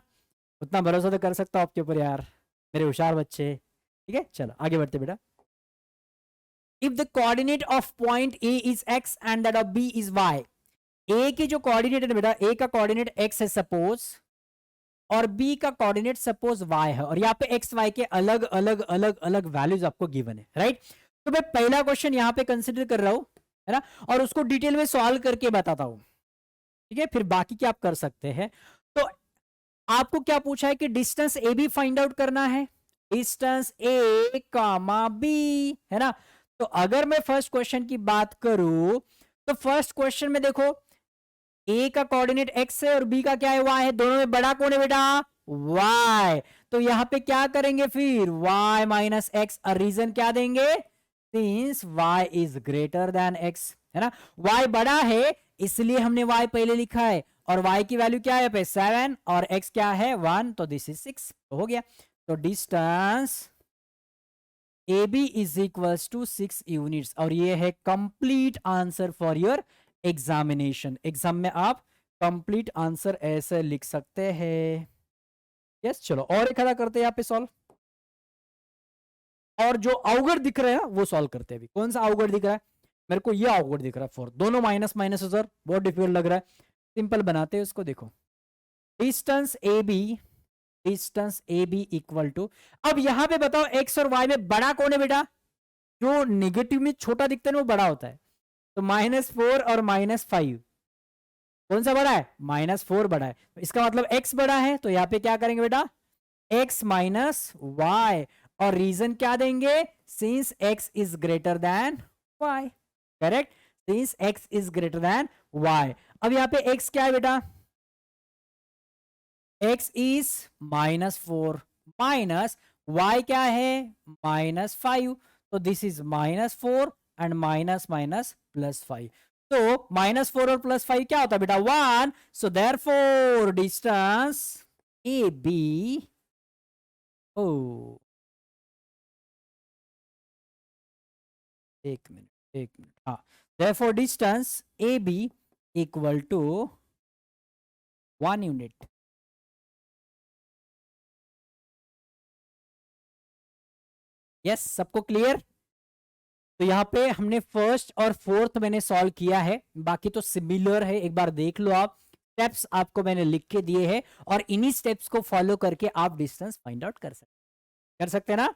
उतना भरोसा तो कर सकता हूं आपके ऊपर यार, मेरे होशियार बच्चे. ठीक है चलो आगे बढ़ते बेटा. If the coordinate of point A is x and that of B is y. A की जो कोऑर्डिनेट है बेटा, ए का कोऑर्डिनेट एक्स है सपोज, और बी का कोऑर्डिनेट सपोज y है, और यहाँ पे एक्स वाई के अलग अलग अलग अलग वैल्यूज आपको गिवन है, राइट. तो मैं पहला क्वेश्चन यहाँ पे कंसिडर कर रहा हूं, है ना, और उसको डिटेल में सॉल्व करके बताता हूं, ठीक है. फिर बाकी क्या आप कर सकते हैं. तो आपको क्या पूछा है कि distance A B find out करना है, डिस्टेंस ए कामा बी, है ना. तो अगर मैं फर्स्ट क्वेश्चन की बात करूं तो फर्स्ट क्वेश्चन में देखो ए का कोऑर्डिनेट एक्स है और बी का क्या है वाई है. दोनों में बड़ा कौन है बेटा वाई. तो यहां पे क्या करेंगे फिर y माइनस एक्स. और रीजन क्या देंगे, since y is greater then x, है ना. y बड़ा है इसलिए हमने y पहले लिखा है, और y की वैल्यू क्या है पे 7 और x क्या है 1, तो दिस इज 6. तो हो गया. तो distance A B is equals to 6 units, और ये है complete answer for your examination. Exam में आप कंप्लीट आंसर ऐसे लिख सकते हैं. यस चलो और एक खड़ा करते हैं यहाँ पे सॉल्व, और जो अवगढ़ दिख रहा है ना वो सॉल्व करते हैं. अभी कौन सा अवगढ़ दिख रहा है, मेरे को ये अवगढ़ दिख रहा है 4. दोनों माइनस माइनस सर बहुत डिफिकल्ट लग रहा है. सिंपल बनाते हैं उसको. देखो distance A B equal to, अब यहां पे बताओ एक्स और वाई में बड़ा कौन है बेटा, जो नेगेटिव में छोटा दिखता है ना वो बड़ा होता है. तो -4 और -5 कौन सा बड़ा है, -4 बड़ा है. तो इसका मतलब x बड़ा है, तो यहां पे क्या करेंगे बेटा x माइनस वाई, और रीजन क्या देंगे, since x is greater than y, correct. Since x is greater than y. अब यहां पे x क्या है बेटा, x इज -4 माइनस y क्या है -5. तो this is -4 and minus minus +5. तो -4 और +5 क्या होता है बेटा 1. So therefore distance A B, ओ एक मिनट, हाँ, therefore distance AB equal to 1 unit. Yes, सबको क्लियर? तो यहाँ पे हमने फर्स्ट और फोर्थ मैंने सॉल्व किया है, बाकी तो सिमिलर है, एक बार देख लो आप। स्टेप्स आपको मैंने लिख के दिए हैं और इन्हीं स्टेप्स को फॉलो करके आप डिस्टेंस फाइंड आउट कर सकते हैं ना।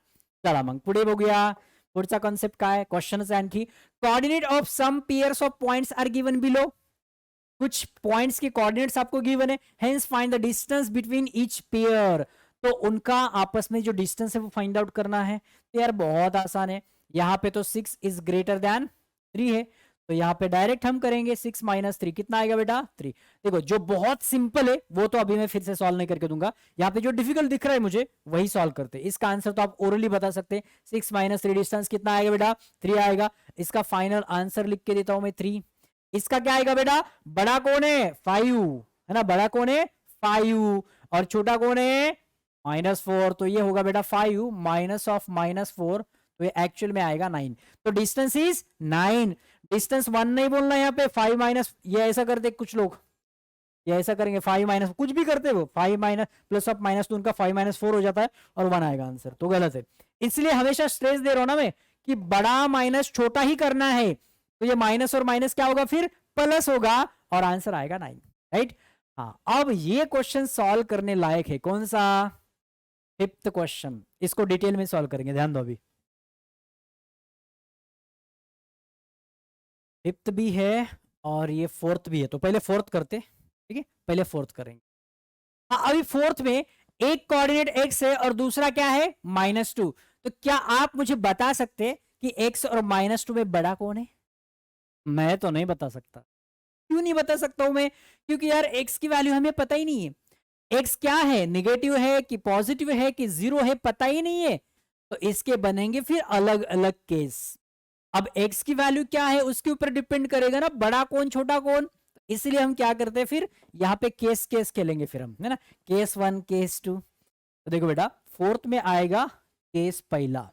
चला मग पुढे बघूया, पुढचा कॉन्सेप्ट काय, क्वेश्चन आहे आणखी। Coordinate of some pairs of points are given below. कुछ पॉइंट्स के कोऑर्डिनेट्स आपको गिवन है, hence find the distance between each pair. तो उनका आपस में जो डिस्टेंस है वो फाइंड आउट करना है। तो यार बहुत आसान है, यहाँ पे तो 6 इज ग्रेटर देन 3 है, तो यहाँ पे डायरेक्ट हम करेंगे 6 माइनस 3, कितना आएगा बेटा 3। देखो जो बहुत सिंपल है वो तो अभी मैं फिर से सॉल्व नहीं करके दूंगा, यहाँ पे जो डिफिकल्ट दिख रहा है मुझे वही सॉल्व करते हैं। इसका आंसर तो आप ओरली बता सकते हैं, 6 माइनस 3 डिस्टेंस कितना आएगा बेटा 3 आएगा। इसका फाइनल आंसर लिख के देता हूं मैं 3। इसका क्या आएगा बेटा, बड़ा कौन है 5 है ना, बड़ा कौन है 5 और छोटा कौन है -4, तो ये होगा बेटा 5 माइनस ऑफ -4, तो ये एक्चुअल में आएगा 9। तो डिस्टेंस इज 9, डिस्टेंस 1 नहीं बोलना यहाँ पे, 5 माइनस, ये ऐसा करते कुछ लोग, ये ऐसा करेंगे 5 माइनस कुछ भी करते वो, 5 माइनस प्लस ऑफ माइनस, तो उनका 5 माइनस 4 हो जाता है और 1 आएगा आंसर, तो गलत है। इसलिए हमेशा स्ट्रेस दे रहा हूं ना मैं कि बड़ा माइनस छोटा ही करना है, तो ये माइनस और माइनस क्या होगा फिर प्लस होगा और आंसर आएगा 9, राइट। हाँ, अब ये क्वेश्चन सॉल्व करने लायक है, कौन सा, फिफ्थ क्वेश्चन, इसको डिटेल में सॉल्व करेंगे, ध्यान दो। अभी फिफ्थ भी है और ये फोर्थ भी है, तो पहले फोर्थ करते, ठीक है, पहले फोर्थ करेंगे। हाँ, अभी फोर्थ में एक कोऑर्डिनेट x है और दूसरा क्या है -2, तो क्या आप मुझे बता सकते कि x और -2 में बड़ा कौन है? मैं तो नहीं बता सकता। क्यों नहीं बता सकता हूं मैं? क्योंकि यार x की वैल्यू हमें पता ही नहीं है, x क्या है, निगेटिव है कि पॉजिटिव है कि जीरो है, पता ही नहीं है, तो इसके बनेंगे फिर अलग अलग केस। अब x की वैल्यू क्या है उसके ऊपर डिपेंड करेगा ना, बड़ा कौन छोटा कौन, इसलिए हम क्या करते हैं फिर यहाँ पे केस केस खेलेंगे फिर हम, है ना, केस 1 केस 2। तो देखो बेटा फोर्थ में आएगा केस पहला,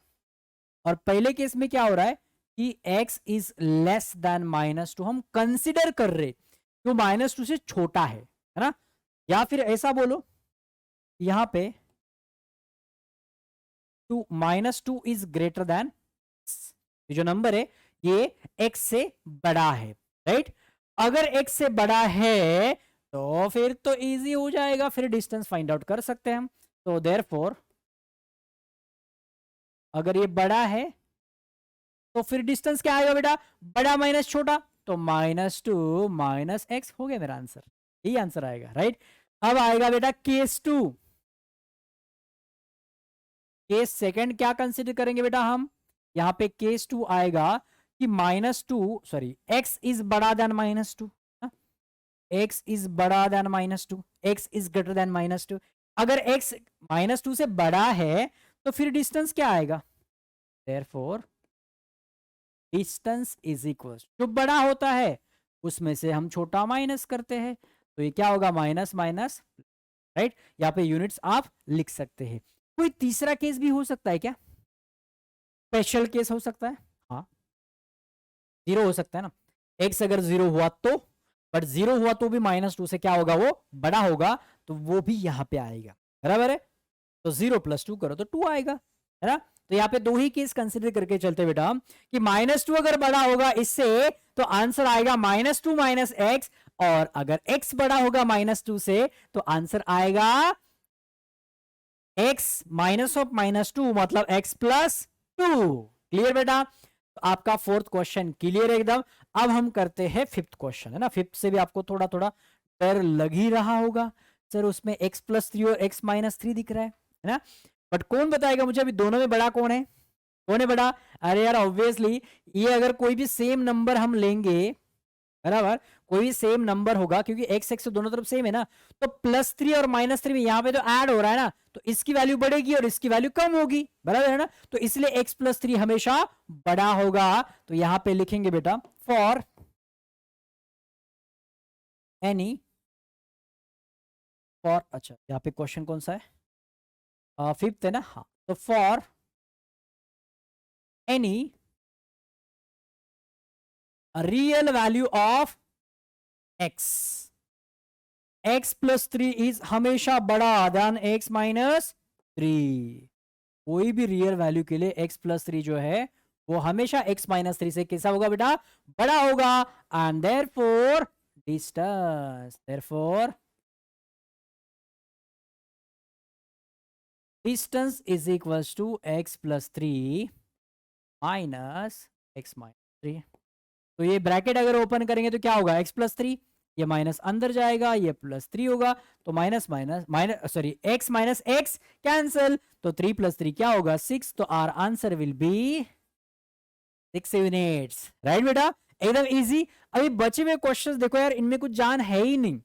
और पहले केस में क्या हो रहा है कि x इज लेस देन -2, हम कंसिडर कर रहे तो -2 से छोटा है ना, या फिर ऐसा बोलो यहां पे -2 इज ग्रेटर देन, जो नंबर है ये x से बड़ा है, राइट। अगर x से बड़ा है तो फिर तो इजी हो जाएगा, फिर डिस्टेंस फाइंड आउट कर सकते हैं हम। तो देयरफॉर अगर ये बड़ा है तो फिर डिस्टेंस क्या आएगा बेटा, बड़ा माइनस छोटा, तो -2 माइनस x हो गया मेरा आंसर, यही आंसर आएगा, राइट। अब आएगा बेटा केस 2, केस सेकंड क्या कंसिडर करेंगे बेटा हम, यहां पे केस 2 आएगा कि x इज बड़ा देन -2, x इज बड़ा than -2, x is greater than -2। अगर x -2 से बड़ा है तो फिर डिस्टेंस क्या आएगा, देयरफॉर डिस्टेंस इज इक्वल, जो बड़ा होता है उसमें से हम छोटा माइनस करते हैं, तो ये क्या होगा माइनस माइनस, राइट। यहाँ पे यूनिट्स आप लिख सकते हैं। कोई तीसरा केस भी हो सकता है क्या, स्पेशल केस हो सकता है, हाँ 0 हो सकता है ना, x अगर 0 हुआ तो, बट 0 हुआ तो भी -2 से क्या होगा वो बड़ा होगा, तो वो भी यहाँ पे आएगा, बराबर है। तो 0 + 2 करो तो 2 आएगा, है ना। तो यहाँ पे दो ही केस कंसिडर करके चलते बेटा कि -2 अगर बड़ा होगा इससे तो आंसर आएगा -2 माइनस x, और अगर x बड़ा होगा -2 से तो आंसर आएगा x माइनस ऑफ -2 मतलब x + 2। क्लियर बेटा, तो आपका फोर्थ क्वेश्चन क्लियर है एकदम। अब हम करते हैं फिफ्थ क्वेश्चन, है ना। फिफ्थ से भी आपको थोड़ा थोड़ा डर लग ही रहा होगा, सर उसमें x + 3 और x - 3 दिख रहा है ना, बट कौन बताएगा मुझे अभी दोनों में बड़ा कौन है, कौन है बड़ा। अरे यार ऑब्वियसली ये अगर कोई भी सेम नंबर हम लेंगे, बराबर, कोई भी सेम नंबर होगा क्योंकि x x तो दोनों तरफ सेम है ना, तो +3 और -3 में यहाँ पे तो ऐड हो रहा है ना, तो इसकी वैल्यू बढ़ेगी और इसकी वैल्यू कम होगी, बराबर है ना। तो इसलिए x + 3 हमेशा बड़ा होगा, तो यहां पे लिखेंगे बेटा फॉर एनी फॉर, अच्छा यहाँ पे क्वेश्चन कौन सा है, फिफ्थ है ना, हाँ। तो for any real value of x, x plus 3 is हमेशा बड़ा देन एक्स माइनस 3। कोई भी रियल वैल्यू के लिए x प्लस 3 जो है वो हमेशा x माइनस 3 से कैसा होगा बेटा, बड़ा होगा। And therefore distance is equals to x plus 3 minus x minus 3। तो ये ब्रैकेट अगर ओपन करेंगे तो क्या होगा, x प्लस 3, ये माइनस अंदर जाएगा, ये प्लस 3 होगा, तो minus minus minus sorry x minus x cancel, तो 3 प्लस 3 क्या होगा, 6। तो our answer will be 6 units, right बेटा, एकदम इजी। अभी बचे हुए क्वेश्चंस देखो यार, इनमें कुछ जान है ही नहीं,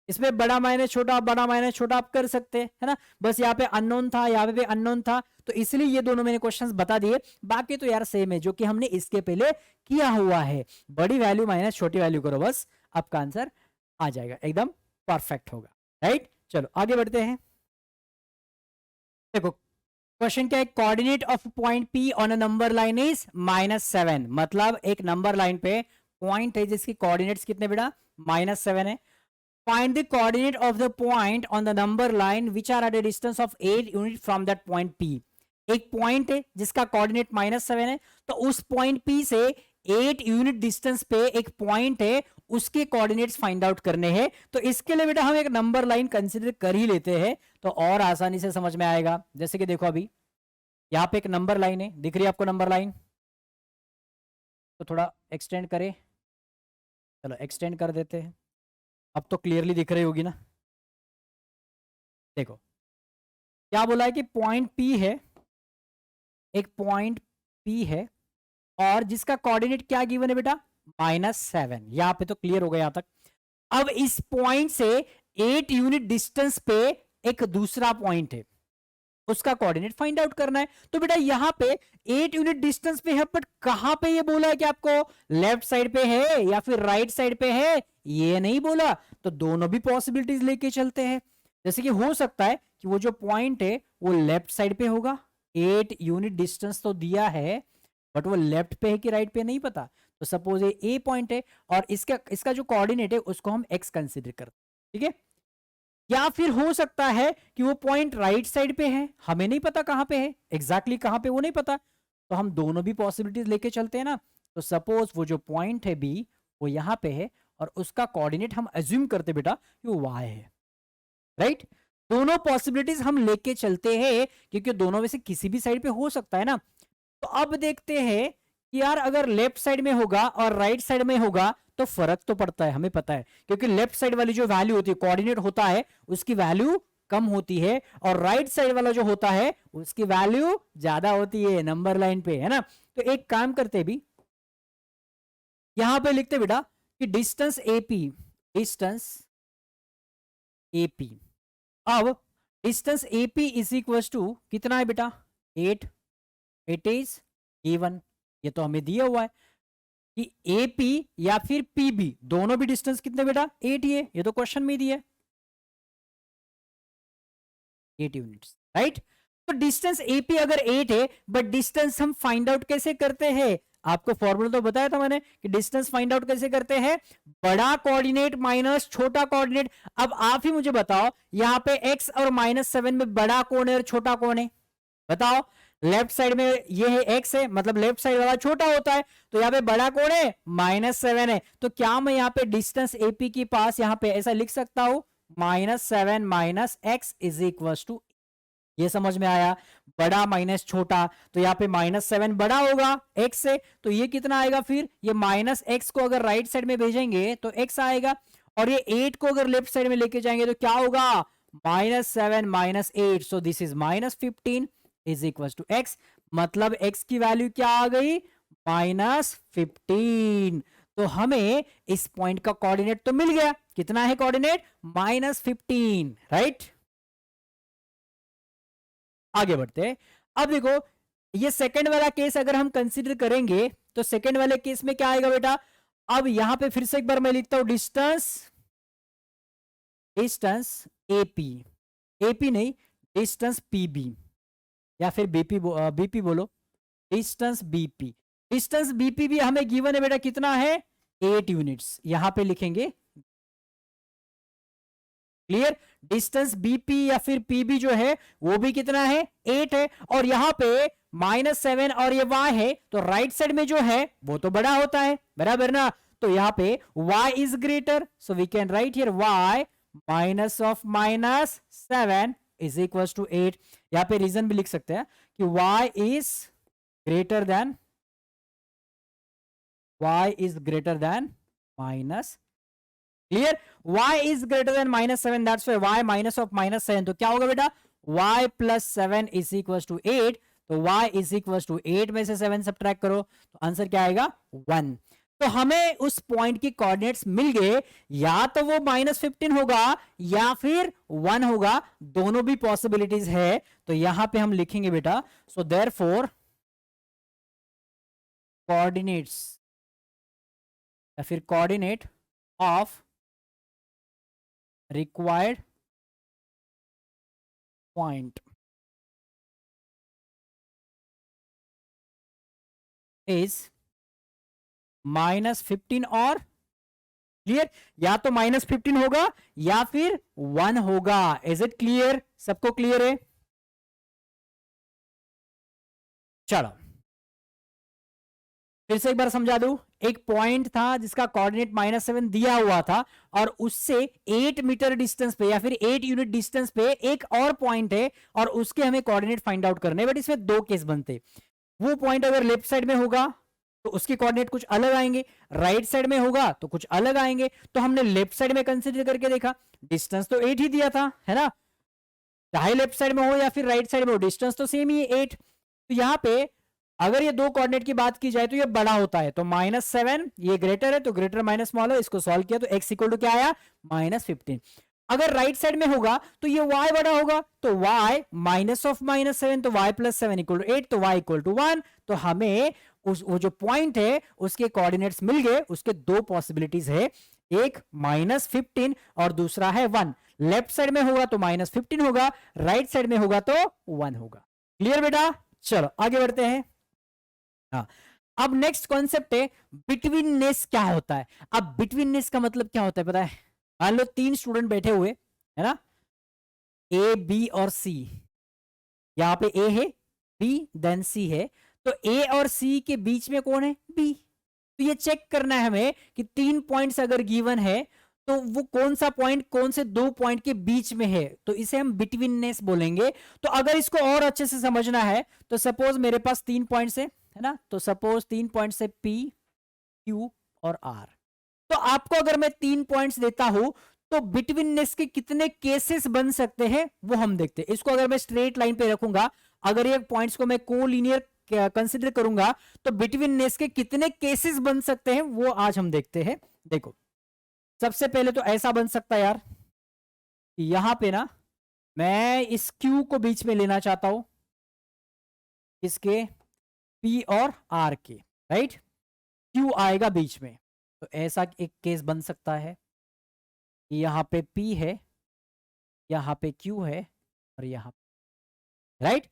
इसमें बड़ा माइनस छोटा आप कर सकते हैं, है ना। बस यहाँ पे अननोन था, यहाँ पे अननोन था, तो इसलिए ये दोनों मैंने क्वेश्चंस बता दिए। बाकी तो यार सेम है जो कि हमने इसके पहले किया हुआ है। बड़ी वैल्यू माइनस छोटी वैल्यू करो, बस आपका आंसर आ जाएगा, एकदम परफेक्ट होगा, राइट। चलो आगे बढ़ते हैं। देखो क्वेश्चन क्या है, coordinate of point P on a number line is -7। मतलब एक नंबर लाइन पे पॉइंट है जिसकी कोऑर्डिनेट्स कितने बेटा, -7 है। Find the coordinate of the point on the number line which are at a distance of 8 unit from that point P। एक point है जिसका कोऑर्डिनेट -7 है, तो उस पॉइंट P से 8 यूनिट डिस्टेंस पे एक पॉइंट है, उसके कोऑर्डिनेट्स फाइंड आउट करने हैं। तो इसके लिए बेटा हम एक नंबर लाइन कंसीडर कर ही लेते हैं, तो और आसानी से समझ में आएगा। जैसे कि देखो अभी यहाँ पे एक नंबर लाइन है, दिख रही है आपको नंबर लाइन, तो थोड़ा एक्सटेंड करें, चलो एक्सटेंड कर देते हैं, अब तो क्लियरली दिख रही होगी ना। देखो क्या बोला है कि पॉइंट P है, एक पॉइंट P है और जिसका कोऑर्डिनेट क्या गिवन है बेटा, -7। यहां पे तो क्लियर हो गया यहां तक। अब इस पॉइंट से 8 यूनिट डिस्टेंस पे एक दूसरा पॉइंट है, उसका कोऑर्डिनेट फाइंड आउट करना है। तो बेटा यहां पे 8 यूनिट डिस्टेंस पे है, बट कहां पे ये बोला है कि आपको लेफ्ट साइड पे है या फिर राइट साइड पे है, ये नहीं बोला। तो दोनों भी पॉसिबिलिटीज लेके चलते हैं। जैसे कि हो सकता है कि वो जो पॉइंट है वो लेफ्ट साइड पे होगा, 8 यूनिट डिस्टेंस तो दिया है, बट वो लेफ्ट पे है कि राइट पे नहीं पता। तो सपोज ये ए पॉइंट है और इसका जो कोऑर्डिनेट है उसको हम एक्स कंसीडर करते हैं, ठीक है। या फिर हो सकता है कि वो पॉइंट राइट साइड पे है, हमें नहीं पता कहां पे है, एग्जैक्टली कहां पे वो नहीं पता, तो हम दोनों भी पॉसिबिलिटीज लेके चलते हैं ना। तो सपोज वो जो पॉइंट है बी वो यहां पे है और उसका कोऑर्डिनेट हम अज्यूम करते बेटा कि वो वाई है, राइट। दोनों पॉसिबिलिटीज हम लेके चलते हैं क्योंकि दोनों में से किसी भी साइड पे हो सकता है ना। तो अब देखते हैं कि यार अगर लेफ्ट साइड में होगा और राइट साइड में होगा तो फर्क तो पड़ता है, हमें पता है, क्योंकि लेफ्ट साइड वाली जो वैल्यू होती है, कोऑर्डिनेट होता है, उसकी वैल्यू कम होती है, और राइट साइड वाला जो होता है उसकी वैल्यू ज्यादा होती है नंबर लाइन पे, है ना। तो एक काम करते भी, यहां पे लिखते बेटा कि डिस्टेंस एपी। अब distance AP is equal to कितना है बेटा, 8। इट इज गिवन, ये तो हमें दिया हुआ है कि एपी या फिर पीबी दोनों भी डिस्टेंस कितने बेटा, 8 ही है, ये तो क्वेश्चन में दिया है 8 यूनिट्स, राइट। तो डिस्टेंस एपी अगर 8 है, बट डिस्टेंस हम फाइंड आउट कैसे करते हैं, आपको फॉर्मूला तो बताया था मैंने कि डिस्टेंस फाइंड आउट कैसे करते हैं, बड़ा कोऑर्डिनेट माइनस छोटा कोऑर्डिनेट। अब आप ही मुझे बताओ यहाँ पे x और -7 में बड़ा कौन है और छोटा कौन है, बताओ। लेफ्ट साइड में ये है x है, मतलब लेफ्ट साइड वाला छोटा होता है, तो यहाँ पे बड़ा कौन है, -7 है। तो क्या मैं यहाँ पे डिस्टेंस एपी के पास यहाँ पे ऐसा लिख सकता हूं, -7 minus x is equal to, ये समझ में आया, बड़ा माइनस छोटा, तो यहाँ पे -7 बड़ा होगा x से, तो ये कितना आएगा फिर, ये -x को अगर राइट साइड में भेजेंगे तो x आएगा, और ये 8 को अगर लेफ्ट साइड में लेके जाएंगे तो क्या होगा, -7 minus 8, so this is -15 is equal to x। मतलब x की वैल्यू क्या आ गई, -15। तो हमें इस पॉइंट का कोऑर्डिनेट तो मिल गया, कितना है कोऑर्डिनेट, -15, राइट। आगे बढ़ते हैं। अब देखो ये सेकंड वाला केस अगर हम कंसीडर करेंगे तो सेकंड वाले केस में क्या आएगा बेटा, अब यहां पे फिर से एक बार मैं लिखता हूं डिस्टेंस डिस्टेंस एपी, एपी नहीं, डिस्टेंस पीबी या फिर बीपी, बीपी बोलो, डिस्टेंस बीपी। डिस्टेंस बीपी भी हमें गिवन है बेटा, कितना है 8 यूनिट्स, यहां पे लिखेंगे। क्लियर, डिस्टेंस बीपी या फिर पीबी जो है वो भी कितना है 8 है, और यहां पे -7 और ये y है, तो राइट साइड में जो है वो तो बड़ा होता है, बराबर ना। तो यहां पे y is greater, so we can write here y minus of -7 is equal to 8। यहां पे रीजन भी लिख सकते हैं कि y is greater than, y is greater than minus, clear, y is greater than -7, that's why y minus of -7, तो क्या होगा बेटा y plus 7 is equal to 8, तो y इज इक्वल टू 8 में से 7 सब्ट्रैक्ट करो, तो आंसर क्या आएगा 1। तो हमें उस पॉइंट की कोऑर्डिनेट्स मिल गए, या तो वो -15 होगा या फिर 1 होगा, दोनों भी पॉसिबिलिटीज है। तो यहां पे हम लिखेंगे बेटा, सो देयरफॉर कोऑर्डिनेट्स या फिर coordinate of required point is -15 और, क्लियर, या तो -15 होगा या फिर 1 होगा। इज इट क्लियर, सबको क्लियर है? चलो फिर से एक बार समझा दूं, एक पॉइंट था जिसका कोऑर्डिनेट -7 दिया हुआ था, और उससे 8 मीटर डिस्टेंस पे या फिर 8 यूनिट डिस्टेंस पे एक और पॉइंट है, और उसके हमें कोऑर्डिनेट फाइंड आउट करने, बट इसमें दो केस बनते। वो पॉइंट अगर लेफ्ट साइड में होगा तो उसके कोऑर्डिनेट कुछ अलग आएंगे, राइट साइड में होगा तो कुछ अलग आएंगे। तो हमने लेफ्ट साइड में कंसीडर करके देखा, डिस्टेंस तो 8 ही दिया था, है ना, चाहे लेफ्ट साइड में हो या फिर राइट साइड में हो, डिस्टेंस तो सेम ही है 8। तो यहां पे अगर ये दो कोऑर्डिनेट की बात की जाए तो ये बड़ा होता है, तो -7 ये ग्रेटर है, तो ग्रेटर माइनस स्मॉल है, इसको सॉल्व किया तो x इक्वल टू क्या आया -15। अगर राइट साइड में होगा तो ये y बड़ा होगा, तो y माइनस ऑफ -7, तो y प्लस 7 इक्वल टू 8, तो y इक्वल टू 1। तो हमें वो जो पॉइंट है उसके कोऑर्डिनेट्स मिल गए, उसके दो पॉसिबिलिटीज है, एक -15 और दूसरा है 1। लेफ्ट साइड में होगा तो -15 होगा, राइट साइड में होगा तो 1 होगा। क्लियर बेटा, चलो आगे बढ़ते हैं। हाँ, अब नेक्स्ट कॉन्सेप्ट है बिटवीननेस। क्या होता है? अब बिटवीननेस का मतलब क्या होता है पता है? मान लो 3 स्टूडेंट बैठे हुए है ना, ए बी और सी, यहां पे ए है, बी देन सी है, तो ए और सी के बीच में कौन है? बी। तो ये चेक करना है हमें कि 3 पॉइंट्स अगर गिवन है तो वो कौन सा पॉइंट कौन से 2 पॉइंट के बीच में है, तो इसे हम बिटवीननेस बोलेंगे। तो अगर इसको और अच्छे से समझना है तो सपोज मेरे पास 3 पॉइंट्स है ना, तो सपोज 3 पॉइंट्स है P, Q और R। तो आपको अगर मैं 3 पॉइंट्स देता हूं तो बिटवीननेस के कितने केसेस बन सकते हैं वो हम देखते हैं। इसको अगर मैं स्ट्रेट लाइन पे रखूंगा, अगर ये पॉइंट्स को मैं कोलिनियर कंसीडर करूंगा, तो बिटवीननेस के कितने केसेस बन सकते हैं वो आज हम देखते हैं। देखो सबसे पहले तो ऐसा बन सकता है यार, यहां पे ना मैं इस Q को बीच में लेना चाहता हूं, इसके P और R के, राइट, Q आएगा बीच में, तो ऐसा एक केस बन सकता है कि यहां पे P है, यहां पे Q है और यहां, right,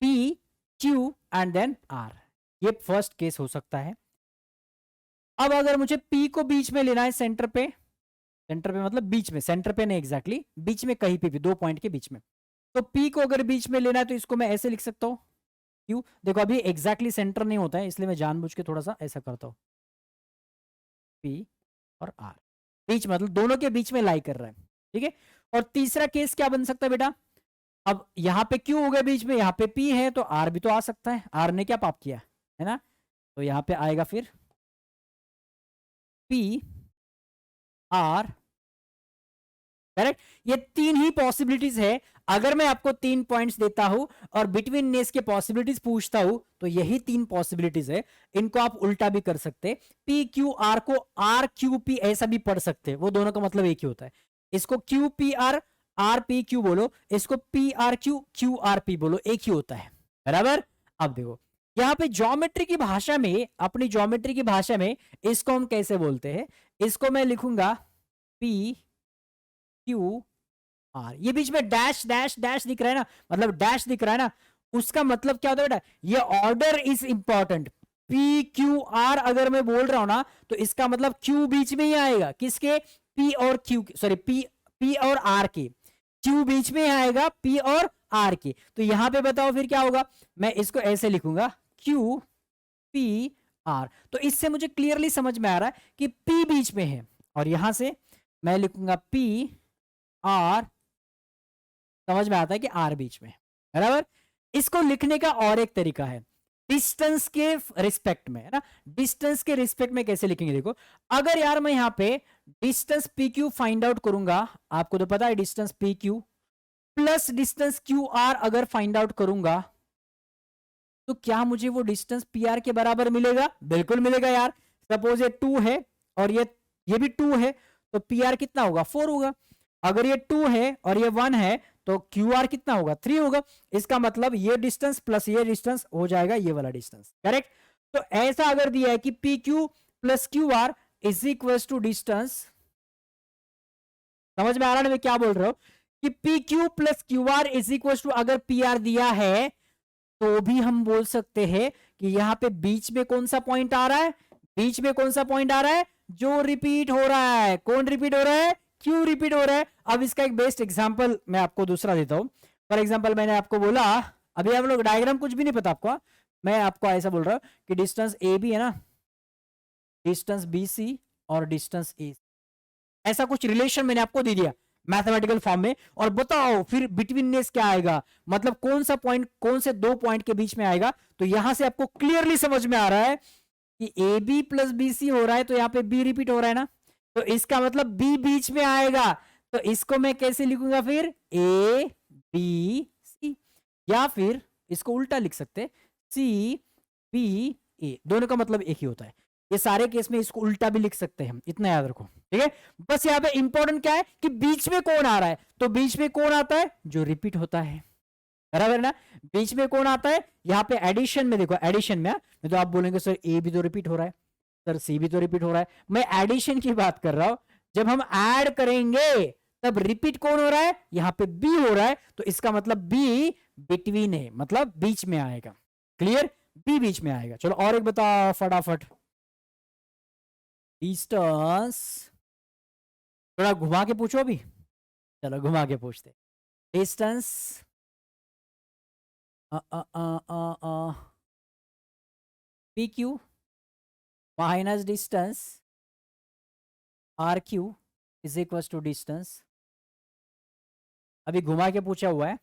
P Q and then R, ये फर्स्ट केस हो सकता है। अब अगर मुझे P को बीच में लेना है, सेंटर पे, सेंटर पे मतलब बीच में, सेंटर पे नहीं एग्जैक्टली, बीच में कहीं पे भी 2 पॉइंट के बीच में, तो P को अगर बीच में लेना है तो इसको मैं ऐसे लिख सकता हूं, क्यों, देखो अभी एग्जैक्टली सेंटर नहीं होता है इसलिए मैं जानबूझ के थोड़ा सा ऐसा करता हूं, P और R बीच, मतलब दोनों के बीच में लाई कर रहा है, ठीक है। और तीसरा केस क्या बन सकता है बेटा, अब यहां पे Q हो गया बीच में, यहां पे P है, तो R भी तो आ सकता है, R ने क्या पाप किया है ना, तो यहां पे आएगा फिर P R, करेक्ट। ये 3 ही पॉसिबिलिटीज है। अगर मैं आपको 3 पॉइंट्स देता हूं और बिटवीननेस के पॉसिबिलिटीज पूछता हूं तो यही 3 पॉसिबिलिटीज है। इनको आप उल्टा भी कर सकते, P Q R को R Q P ऐसा भी पढ़ सकते, वो दोनों का मतलब एक ही होता है। इसको Q P R R P Q बोलो, इसको P R Q Q R P बोलो, एक ही होता है, बराबर। अब देखो यहां पे ज्योमेट्री की भाषा में, अपनी ज्योमेट्री की भाषा में इसको हम कैसे बोलते हैं, इसको मैं लिखूंगा P क्यू आर, ये बीच में डैश डैश डैश दिख रहा है ना, मतलब डैश दिख रहा है ना, उसका मतलब क्या होता है बेटा, ये order is important. P Q are अगर मैं बोल रहा हूं ना, तो इसका मतलब क्यू बीच में ही आएगा, किसके, पी और क्यू, सॉरी पी और आर के, क्यू बीच में आएगा पी और आर के। तो यहां पे बताओ फिर क्या होगा, मैं इसको ऐसे लिखूंगा क्यू पी आर, तो इससे मुझे क्लियरली समझ में आ रहा है कि पी बीच में है, और यहां से मैं लिखूंगा पी आर, समझ में आता है कि आर बीच में, बराबर। इसको लिखने का और एक तरीका है, डिस्टेंस के रिस्पेक्ट में, है ना, डिस्टेंस के रिस्पेक्ट में कैसे लिखेंगे, देखो, अगर यार मैं यहां पे distance P Q find out करूंगा, आपको तो पता है distance P Q plus distance Q are अगर फाइंड आउट करूंगा, तो क्या मुझे वो डिस्टेंस पी आर के बराबर मिलेगा, बिल्कुल मिलेगा यार। सपोज ये 2 है और ये भी 2 है, तो पी आर कितना होगा, 4 होगा। अगर ये 2 है और ये 1 है, तो क्यू आर कितना होगा, 3 होगा। इसका मतलब ये डिस्टेंस प्लस ये डिस्टेंस हो जाएगा ये वाला डिस्टेंस, करेक्ट। तो ऐसा अगर दिया है कि P Q plus Q R is equal to distance, समझ में आ रहा है मैं क्या बोल रहा हूं, कि P Q plus Q R is equal to, अगर पी आर दिया है तो भी हम बोल सकते हैं कि यहां पे बीच में कौन सा पॉइंट आ रहा है, बीच में कौन सा पॉइंट आ रहा है, जो रिपीट हो रहा है, कौन रिपीट हो रहा है, क्यू रिपीट हो रहा है। अब इसका एक बेस्ट एग्जांपल मैं आपको दूसरा देता हूं। फॉर एग्जांपल मैंने आपको बोला, अभी आप लोग डायग्राम कुछ भी नहीं पता आपको, मैं आपको ऐसा बोल रहा हूं कि डिस्टेंस ए बी है ना, डिस्टेंस बी सी और डिस्टेंस ए, ऐसा कुछ रिलेशन मैंने आपको दे दिया मैथमेटिकल फॉर्म में, और बताओ फिर बिटवीननेस क्या आएगा, मतलब कौन सा पॉइंट कौन से दो पॉइंट के बीच में आएगा। तो यहां से आपको क्लियरली समझ में आ रहा है कि A B plus B C हो रहा है, तो यहां पे बी रिपीट हो रहा है ना, तो इसका मतलब बी बीच में आएगा। तो इसको मैं कैसे लिखूंगा फिर, ए बी सी, या फिर इसको उल्टा लिख सकते, सी बी ए, दोनों का मतलब एक ही होता है। ये सारे केस में इसको उल्टा भी लिख सकते हैं हम, इतना याद रखो, ठीक है। बस यहाँ पे इंपॉर्टेंट क्या है कि बीच में कौन आ रहा है, तो बीच में कौन आता है, जो रिपीट होता है, बराबर ना। बीच में कौन आता है, यहाँ पे एडिशन में देखो, एडिशन में तो आप बोलेंगे सर ए भी तो रिपीट हो रहा है, सर सी भी तो रिपीट हो रहा है, मैं एडिशन की बात कर रहा हूं। जब हम ऐड करेंगे तब रिपीट कौन हो रहा है, यहाँ पे बी हो रहा है, तो इसका मतलब बी बिटवीन है, मतलब बीच में आएगा, क्लियर, बी बीच में आएगा। चलो और एक बताओ फटाफट, डिस्टेंस, थोड़ा घुमा के पूछो अभी, चलो घुमा के पूछते, distance P Q minus distance R Q is equal to distance, अभी घुमा के पूछा हुआ है,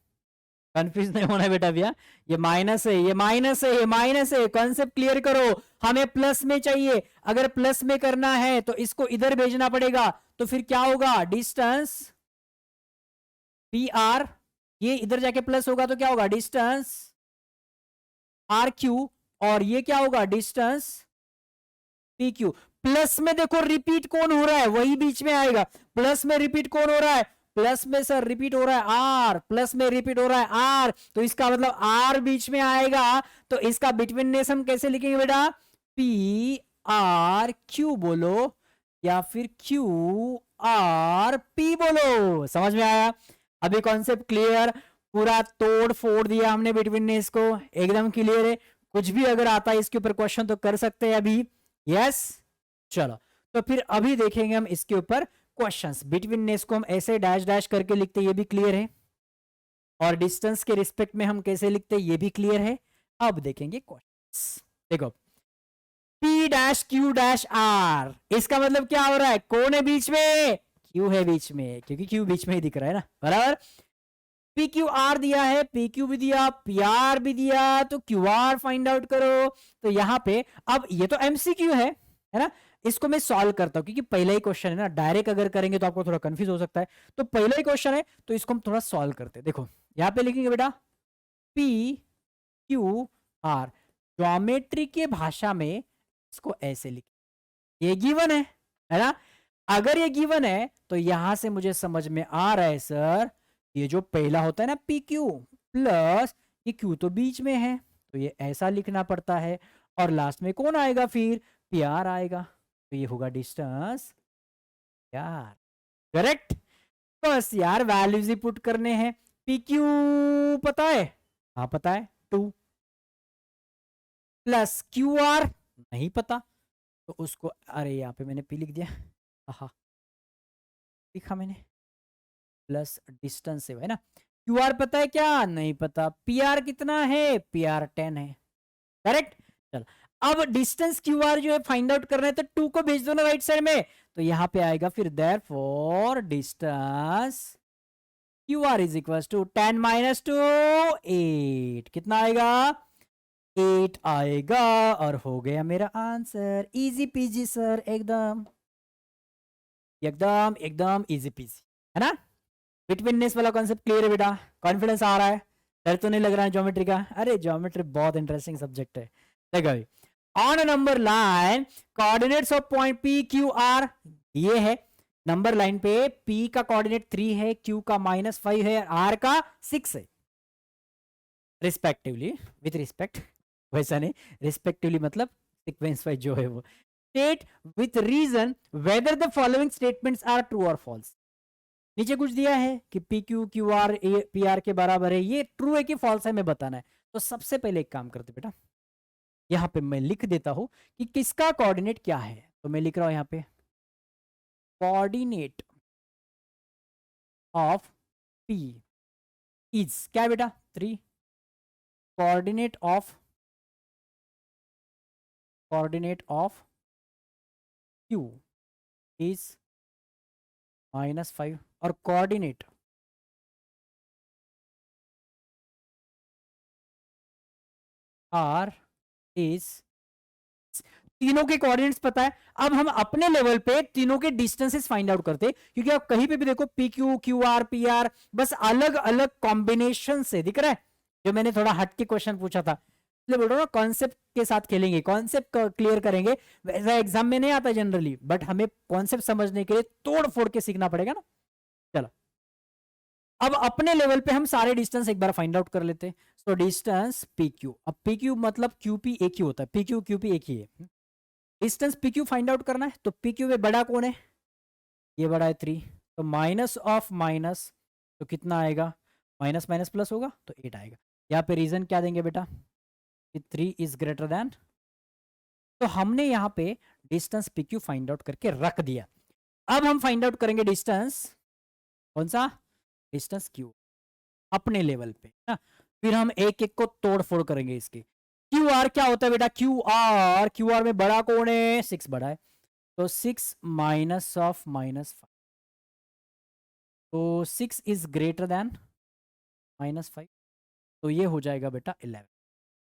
कंफ्यूज नहीं होना बेटा भैया, ये माइनस है, ये माइनस है, ये माइनस है, कॉन्सेप्ट क्लियर करो। हमें प्लस में चाहिए, अगर प्लस में करना है तो इसको इधर भेजना पड़ेगा, तो फिर क्या होगा, डिस्टेंस पी आर, ये इधर जाके प्लस होगा तो क्या होगा, डिस्टेंस आर क्यू, और ये क्या होगा, डिस्टेंस पी क्यू। प्लस में देखो रिपीट कौन हो रहा है, वही बीच में आएगा। प्लस में रिपीट कौन हो रहा है, प्लस में सर रिपीट हो रहा है आर, प्लस में रिपीट हो रहा है आर, तो इसका मतलब आर बीच में आएगा। तो इसका बिटवीननेस हम कैसे लिखेंगे बेटा, पी आर क्यू बोलो, या फिर क्यू आर पी बोलो, समझ में आया। अभी कॉन्सेप्ट क्लियर, पूरा तोड़ फोड़ दिया हमने बिटवीननेस को, एकदम क्लियर है। कुछ भी अगर आता है इसके ऊपर क्वेश्चन तो कर सकते हैं अभी, यस। चलो तो फिर अभी देखेंगे हम इसके ऊपर क्वेश्चंस। बिटवीननेस को हम ऐसे डैश डैश करके लिखते हैं, ये भी क्लियर है, और डिस्टेंस के रिस्पेक्ट में हम कैसे लिखते हैं, ये भी क्लियर है। अब देखेंगे क्वेश्चंस, देखो P dash Q dash R, इसका मतलब क्या हो रहा है, कौन है बीच में, Q है बीच में, क्योंकि Q बीच में ही दिख रहा है ना, बराबर। पी क्यू आर दिया है, पी क्यू भी दिया, पी आर भी दिया, तो क्यू आर फाइंड आउट करो। तो यहां पे अब ये तो एमसीक्यू है ना, इसको मैं सॉल्व करता हूं, क्योंकि पहला ही क्वेश्चन है ना, डायरेक्ट अगर करेंगे तो आपको थोड़ा कंफ्यूज हो सकता है, तो पहला ही क्वेश्चन है तो इसको हम थोड़ा सॉल्व करते हैं। देखो यहां पे लिखेंगे बेटा पी क्यू आर, ज्योमेट्री के भाषा में इसको ऐसे लिखे, ये गिवन है ना। अगर ये गिवन है तो यहां से मुझे समझ में आ रहा है सर, ये जो पहला होता है ना पी क्यू प्लस ये क्यू तो बीच में है, तो ये ऐसा लिखना पड़ता है, और लास्ट में कौन आएगा फिर, पी आर आएगा, तो ये होगा डिस्टेंस यार, करेक्ट। बस यार वैल्यूज ही पुट करने हैं। पी क्यू पता है, हाँ पता है 2 प्लस क्यू आर नहीं पता, तो उसको अरे यहाँ पे मैंने पी लिख दिया, हाँ लिखा मैंने, प्लस डिस्टेंस से है ना। क्यू आर पता है क्या, नहीं पता। पी आर कितना है, पी आर 10 है, करेक्ट। चल अब डिस्टेंस क्यू आर जो है फाइंड आउट करना है, तो 2 को भेज दो ना राइट साइड में, तो यहां पे आएगा फिर therefore distance Q R is equal to 10 minus 2 8, कितना आएगा 8 आएगा, और हो गया मेरा आंसर। इजी पीजी सर, एकदम एकदम एकदम इजी पीजी, है ना। बिटवीननेस वाला कॉन्सेप्ट क्लियर है बेटा, कॉन्फिडेंस आ रहा है, डर तो नहीं लग रहा है ज्योमेट्री का। अरे ज्योमेट्री बहुत इंटरेस्टिंग सब्जेक्ट है। देखो on a number line coordinates of point P Q R, ये है नंबर लाइन पे, P का कोऑर्डिनेट 3 है, Q का -5 है, R का 6 है रिस्पेक्टिवली, विथ रिस्पेक्ट, वैसा नहीं रिस्पेक्टिवली मतलब सीक्वेंस वाइज जो है वो। State with reason whether the following statements are true और फॉल्स। नीचे कुछ दिया है कि P Q Q R P R के बराबर है, ये ट्रू है कि फॉल्स है हमें बताना है। तो सबसे पहले एक काम करते बेटा, यहां पे मैं लिख देता हूं कि किसका कोऑर्डिनेट क्या है। तो मैं लिख रहा हूं यहां पे कोऑर्डिनेट ऑफ पी इज क्या है बेटा 3, कोऑर्डिनेट ऑफ क्यू इज -5, और कोऑर्डिनेट आर इज, तीनों के कोऑर्डिनेट्स पता है। अब हम अपने लेवल पे तीनों के डिस्टेंसेस फाइंड आउट करते, क्योंकि आप कहीं पे भी देखो P Q Q R P are बस अलग अलग कॉम्बिनेशन से दिख रहा है। जो मैंने थोड़ा हट के क्वेश्चन पूछा था, इसलिए बोल रहा हूँ कॉन्सेप्ट के साथ खेलेंगे, कॉन्सेप्ट क्लियर करेंगे। वैसा एग्जाम में नहीं आता जनरली, बट हमें कॉन्सेप्ट समझने के लिए तोड़ फोड़ के सीखना पड़ेगा ना। चलो अब अपने लेवल पे हम सारे डिस्टेंस एक बार फाइंड आउट कर लेते हैं। तो डिस्टेंस पी क्यू, अब पी क्यू मतलब क्यू पी एक ही होता है, पी क्यू क्यू पी एक ही है। Distance P Q find out करना है, तो पी क्यू में बड़ा कौन है, ये बड़ा है 3, तो माइनस ऑफ माइनस, तो कितना आएगा, माइनस माइनस प्लस होगा तो 8 आएगा। यहाँ पे रीजन क्या देंगे बेटा कि 3 इज ग्रेटर देन, तो हमने यहाँ पे distance P Q find out करके रख दिया। अब हम फाइंड आउट करेंगे डिस्टेंस, कौन सा, डिस्टेंस क्यू अपने लेवल पे ना। फिर हम एक एक को तोड़ फोड़ करेंगे इसके। क्यू आर क्या होता है बेटा, क्यू आर में बड़ा कौन है, 6 बड़ा है, तो 6 माइनस ऑफ -5, तो 6 इज ग्रेटर देन -5, तो ये हो जाएगा बेटा 11।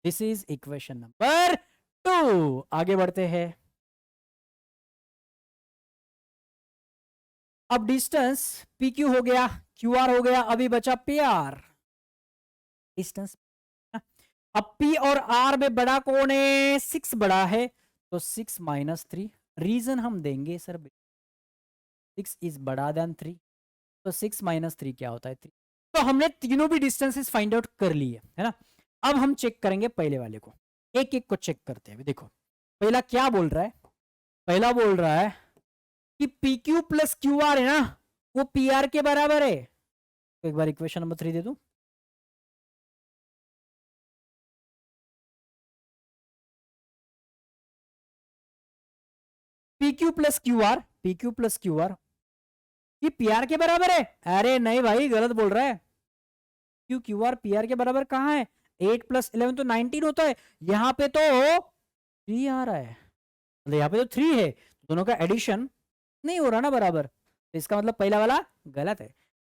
This is equation number 2। आगे बढ़ते हैं। अब डिस्टेंस पी क्यू हो गया, क्यू आर हो गया, अभी बचा पी आर डिस्टेंस। अब पी और आर में बड़ा कौन है, 6 बड़ा है, तो 6 -3, रीजन हम देंगे सर 6 इज बड़ा देन 3, तो 6 -3 क्या होता है 3। तो हमने तीनों भी डिस्टेंसेस फाइंड आउट कर लिए है ना। अब हम चेक करेंगे पहले वाले को, एक एक को चेक करते हैं। देखो पहला क्या बोल रहा है, पहला बोल रहा है कि P Q plus Q are है ना, वो पी आर के बराबर है। तो एक बार इक्वेशन नंबर 3 दे दूं, P Q plus Q R, P Q plus Q R ये पी आर के बराबर है। अरे नहीं भाई गलत बोल रहा है, Q Q R P R के बराबर कहाँ है, 8 + 11 तो 19 होता है, यहाँ पे तो 3 आ रहा है, मतलब यहाँ पे तो 3 है, दोनों का एडिशन नहीं हो रहा ना बराबर, तो इसका मतलब पहला वाला गलत है।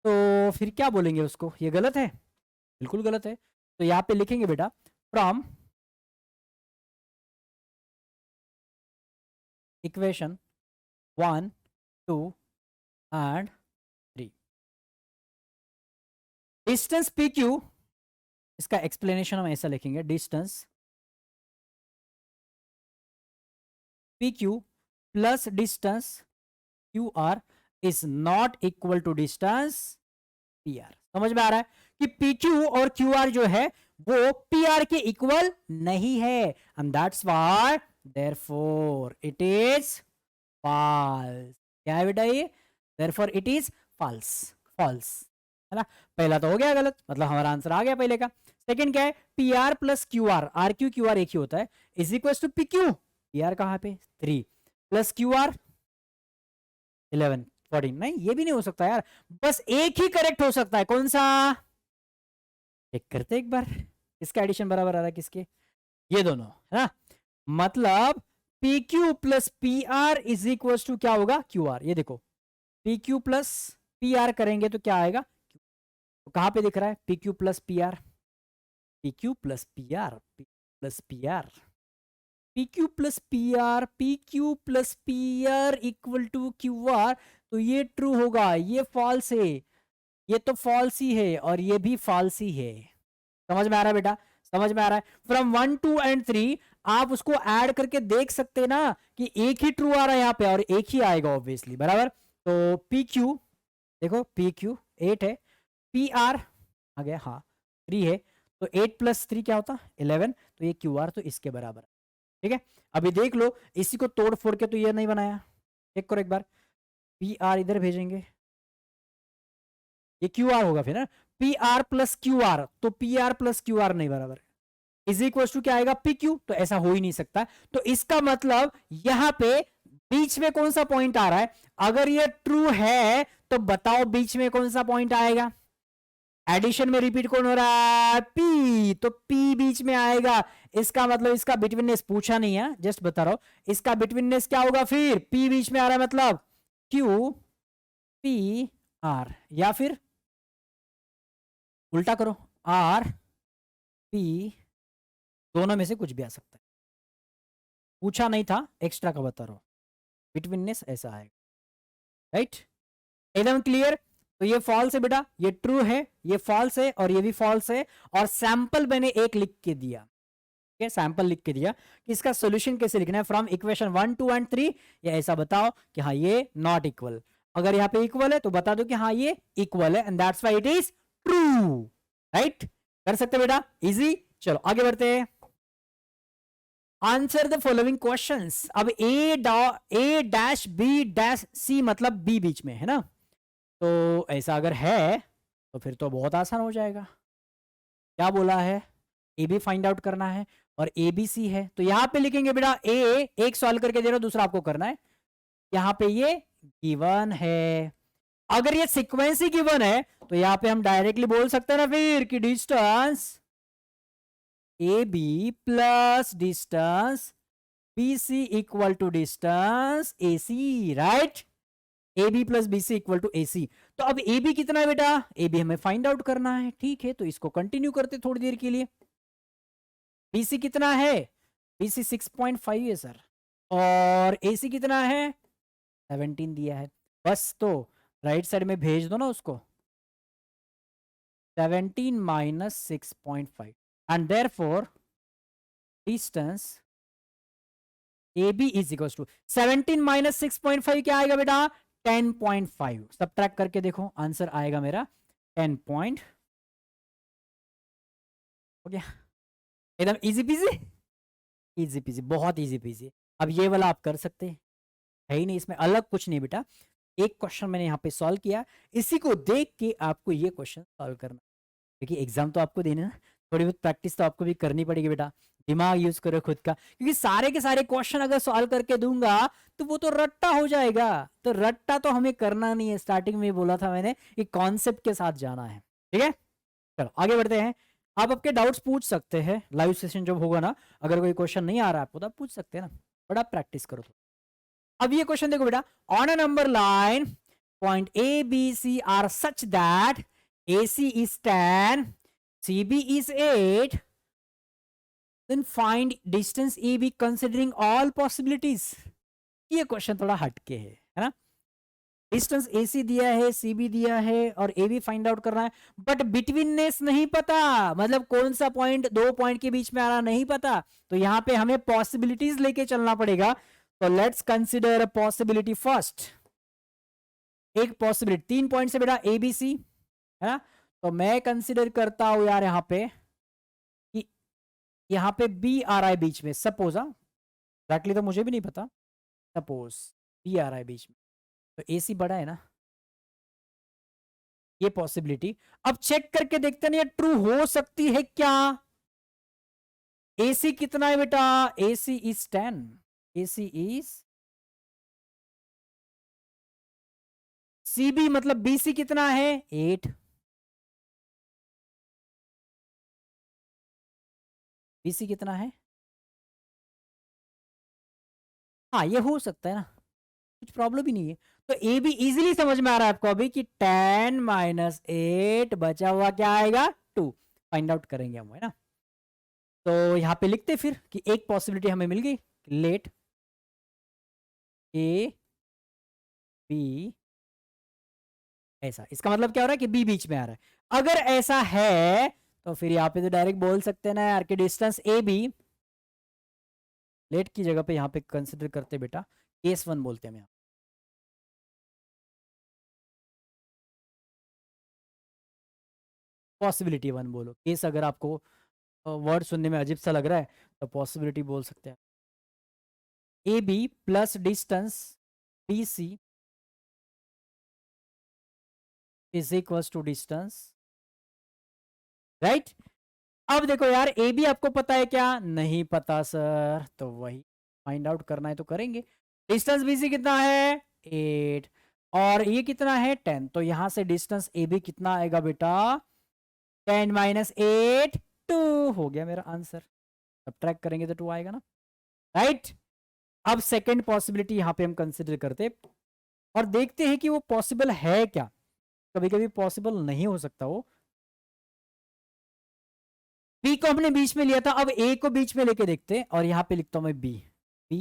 तो फिर क्या बोलेंगे उसको, ये गलत है, बिल्कुल गलत है। तो यहाँ पे लिखेंगे बेटा from equation 1 2 and 3 distance P Q, इसका एक्सप्लेनेशन हम ऐसा लिखेंगे, distance P Q plus distance Q R is not equal to distance P R. समझ में आ रहा है कि पी क्यू और क्यू आर जो है वो पी आर के इक्वल नहीं है, and that's why therefore it is false. क्या है बेटा ये, therefore it is false. False, है ना। पहला तो हो गया गलत, मतलब हमारा आंसर आ गया पहले का। सेकंड क्या है, P R plus Q R, R Q R एक ही होता है, is equal to P Q, P R कहां पे 3 प्लस क्यू आर 11 14। नहीं ये भी नहीं हो सकता यार, बस एक ही करेक्ट हो सकता है, कौन सा, चेक करते एक बार, किसका एडिशन बराबर आ रहा है किसके, ये दोनों, है ना। मतलब P Q plus P R is equal to क्या होगा, क्यू आर। ये देखो P Q plus P R करेंगे तो क्या आएगा, तो कहां पे दिख रहा है, P Q plus P R, P Q plus P R, P plus P R, P Q plus P R, P Q plus P R equal to Q R. तो ये ट्रू होगा, ये फॉल्स है, ये तो फॉल्स ही है और ये भी फॉल्स ही है। समझ में आ रहा है बेटा, समझ में आ रहा है। फ्रॉम 1 2 एंड 3 आप उसको ऐड करके देख सकते हैं ना कि एक ही ट्रू आ रहा है यहाँ पे और एक ही आएगा ऑब्वियसली, बराबर। तो पी क्यू देखो, पी क्यू 8 है, पी आर आ गया, हाँ 3 है, तो 8 प्लस 3 क्या होता 11, तो ये क्यू आर तो इसके बराबर, ठीक है। अभी देख लो इसी को तोड़ फोड़ के तो ये नहीं बनाया, चेक करो एक बार, पी आर इधर भेजेंगे, ये क्यू आर होगा फिर ना, P R plus Q R, तो P R plus Q R नहीं बराबर, इज इक्वल टू क्या आएगा, पी क्यू, तो ऐसा हो ही नहीं सकता। तो इसका मतलब यहां पे बीच में कौन सा पॉइंट आ रहा है, अगर ये ट्रू है तो बताओ बीच में कौन सा पॉइंट आएगा, एडिशन में रिपीट कौन हो रहा है, पी, तो पी बीच में आएगा। इसका मतलब इसका बिटवीननेस पूछा नहीं है, जस्ट बता रहा हूं, इसका बिटवीननेस क्या होगा, फिर पी बीच में आ रहा है मतलब क्यू पी आर, या फिर उल्टा करो, आर पी, दोनों में से कुछ भी आ सकता है, पूछा नहीं था, एक्स्ट्रा का बता रहा हूं, बिटवीननेस ऐसा आएगा, राइट, एकदम क्लियर। तो ये फॉल्स है बेटा, ये ट्रू है, ये फॉल्स है और ये भी फॉल्स है, और सैंपल मैंने एक लिख के दिया, ठीक है, सैंपल लिख के दिया कि इसका सॉल्यूशन कैसे लिखना है, फ्रॉम इक्वेशन 1 2 एंड 3, या ऐसा बताओ कि हाँ ये नॉट इक्वल, अगर यहाँ पे इक्वल है तो बता दो कि हाँ ये इक्वल है, and that's why it is true, right, कर सकते बेटा, इजी। चलो आगे बढ़ते हैं, आंसर द फॉलोइंग क्वेश्चंस। अब ए डैश बी डैश सी, मतलब बी बीच में है ना, तो ऐसा अगर है तो फिर तो बहुत आसान हो जाएगा, क्या बोला है, ए बी फाइंड आउट करना है और ए बी सी है, तो यहां पे लिखेंगे बेटा ए, एक सॉल्व करके दे रहा हूं, दूसरा आपको करना है, यहां पे ये गिवन है, अगर ये सीक्वेंस ही गिवन है तो यहां पे हम डायरेक्टली बोल सकते हैं ना फिर कि distance A B plus distance B C equal to distance A C, right, A B plus B C equal to A C. तो अब ए बी कितना है बेटा, ए बी हमें फाइंड आउट करना है, ठीक है, तो इसको कंटिन्यू करते थोड़ी देर के लिए। बी सी कितना है, बी सी 6.5 है सर, और ए सी कितना है 17 दिया है, बस तो राइट साइड में भेज दो ना उसको, 17 minus 6.5, and therefore distance A B is equal to 17 minus 6.5 क्या आएगा बेटा 10.5, सब्ट्रैक्ट करके देखो आंसर आएगा मेरा 10 पॉइंट, हो गया, एकदम इजी पीजी, इजी पीजी, बहुत इजी पीजी। अब ये वाला आप कर सकते हैं, है ही नहीं इसमें अलग कुछ नहीं बेटा, एक क्वेश्चन मैंने यहाँ पे सॉल्व किया, इसी को देख के आपको ये क्वेश्चन सॉल्व करना, क्योंकि एग्जाम तो आपको देना, थोड़ी बहुत प्रैक्टिस तो आपको भी करनी पड़ेगी बेटा, दिमाग यूज करो खुद का, क्योंकि सारे के सारे क्वेश्चन अगर सॉल्व करके दूंगा तो वो तो रट्टा हो जाएगा, तो रट्टा तो हमें करना नहीं है, स्टार्टिंग में बोला था मैंने कि कॉन्सेप्ट के साथ जाना है, ठीक है। चलो आगे बढ़ते हैं, आप आपके डाउट्स पूछ सकते हैं, लाइव सेशन जब होगा ना, अगर कोई क्वेश्चन नहीं आ रहा आपको तो आप पूछ सकते हैं ना, बड़ा प्रैक्टिस करो। अब ये क्वेश्चन देखो बेटा, on a number line point A B C are such that A C is 10, CB is 8, then find distance AB considering all possibilities। ये क्वेश्चन थोड़ा हटके है ना, डिस्टेंस AC दिया है, CB दिया है और AB फाइंड आउट करना है, बट बिटवीननेस नहीं पता, मतलब कौन सा पॉइंट दो पॉइंट के बीच में आ रहा नहीं पता, तो यहां पे हमें पॉसिबिलिटीज लेके चलना पड़ेगा। तो let's consider a possibility first, एक पॉसिबिलिटी 3 पॉइंट से बेटा ABC है ना, तो मैं कंसिडर करता हूं यार यहां पे कि यहां पे बी आ रहा है बीच में, सपोज, एग्जैक्टली तो मुझे भी नहीं पता, सपोज बी आ रहा है बीच में, तो AC बड़ा है ना, ये पॉसिबिलिटी। अब चेक करके देखते ना ये ट्रू हो सकती है क्या। AC कितना है बेटा, AC is 10, AC is CB मतलब BC कितना है 8, BC कितना है, हाँ ये हो सकता है ना, कुछ प्रॉब्लम ही नहीं है। तो ए भी इजीली समझ में आ रहा है आपको अभी कि 10 माइनस 8 बचा हुआ क्या आएगा 2, फाइंड आउट करेंगे हम, है ना। तो यहां पे लिखते फिर कि एक पॉसिबिलिटी हमें मिल गई, लेट ए बी ऐसा, इसका मतलब क्या हो रहा है कि बी बीच में आ रहा है। अगर ऐसा है तो फिर यहाँ पे तो डायरेक्ट बोल सकते हैं ना यार कि डिस्टेंस ए बी, लेट की जगह पे यहाँ पे कंसिडर करते बेटा केस 1 बोलते हैं हम यहाँ। पॉसिबिलिटी 1 बोलो, केस अगर आपको वर्ड सुनने में अजीब सा लग रहा है तो पॉसिबिलिटी बोल सकते हैं। A B plus distance B C is equal to distance, right. अब देखो यार ए बी आपको पता है क्या, नहीं पता सर, तो वही फाइंड आउट करना है तो करेंगे। डिस्टेंस बी सी कितना है 8 और ये कितना है 10, तो यहां से डिस्टेंस ए बी कितना आएगा बेटा 10 माइनस 8 2 हो गया मेरा आंसर। सब्ट्रैक्ट करेंगे तो 2 आएगा ना, राइट। अब सेकंड पॉसिबिलिटी यहां पे हम कंसिडर करते और देखते हैं कि वो पॉसिबल है क्या। कभी कभी पॉसिबल नहीं हो सकता वो। बी को हमने बीच में लिया था, अब ए को बीच में लेके देखते हैं और यहां पे लिखता हूं मैं B B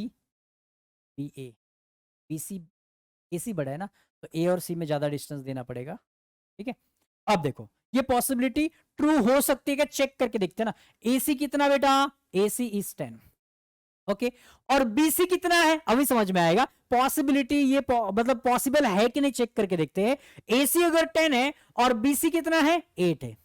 B A B C, A C बड़ा है ना तो ए और सी में ज्यादा डिस्टेंस देना पड़ेगा, ठीक है। अब देखो ये पॉसिबिलिटी ट्रू हो सकती है क्या, चेक करके देखते हैं ना। ए सी कितना बेटा, ए सी इज 10, ओके। और BC कितना है अभी समझ में आएगा। पॉसिबिलिटी ये मतलब पॉसिबल है कि नहीं चेक करके देखते हैं। AC अगर 10 है और BC कितना है 8 है,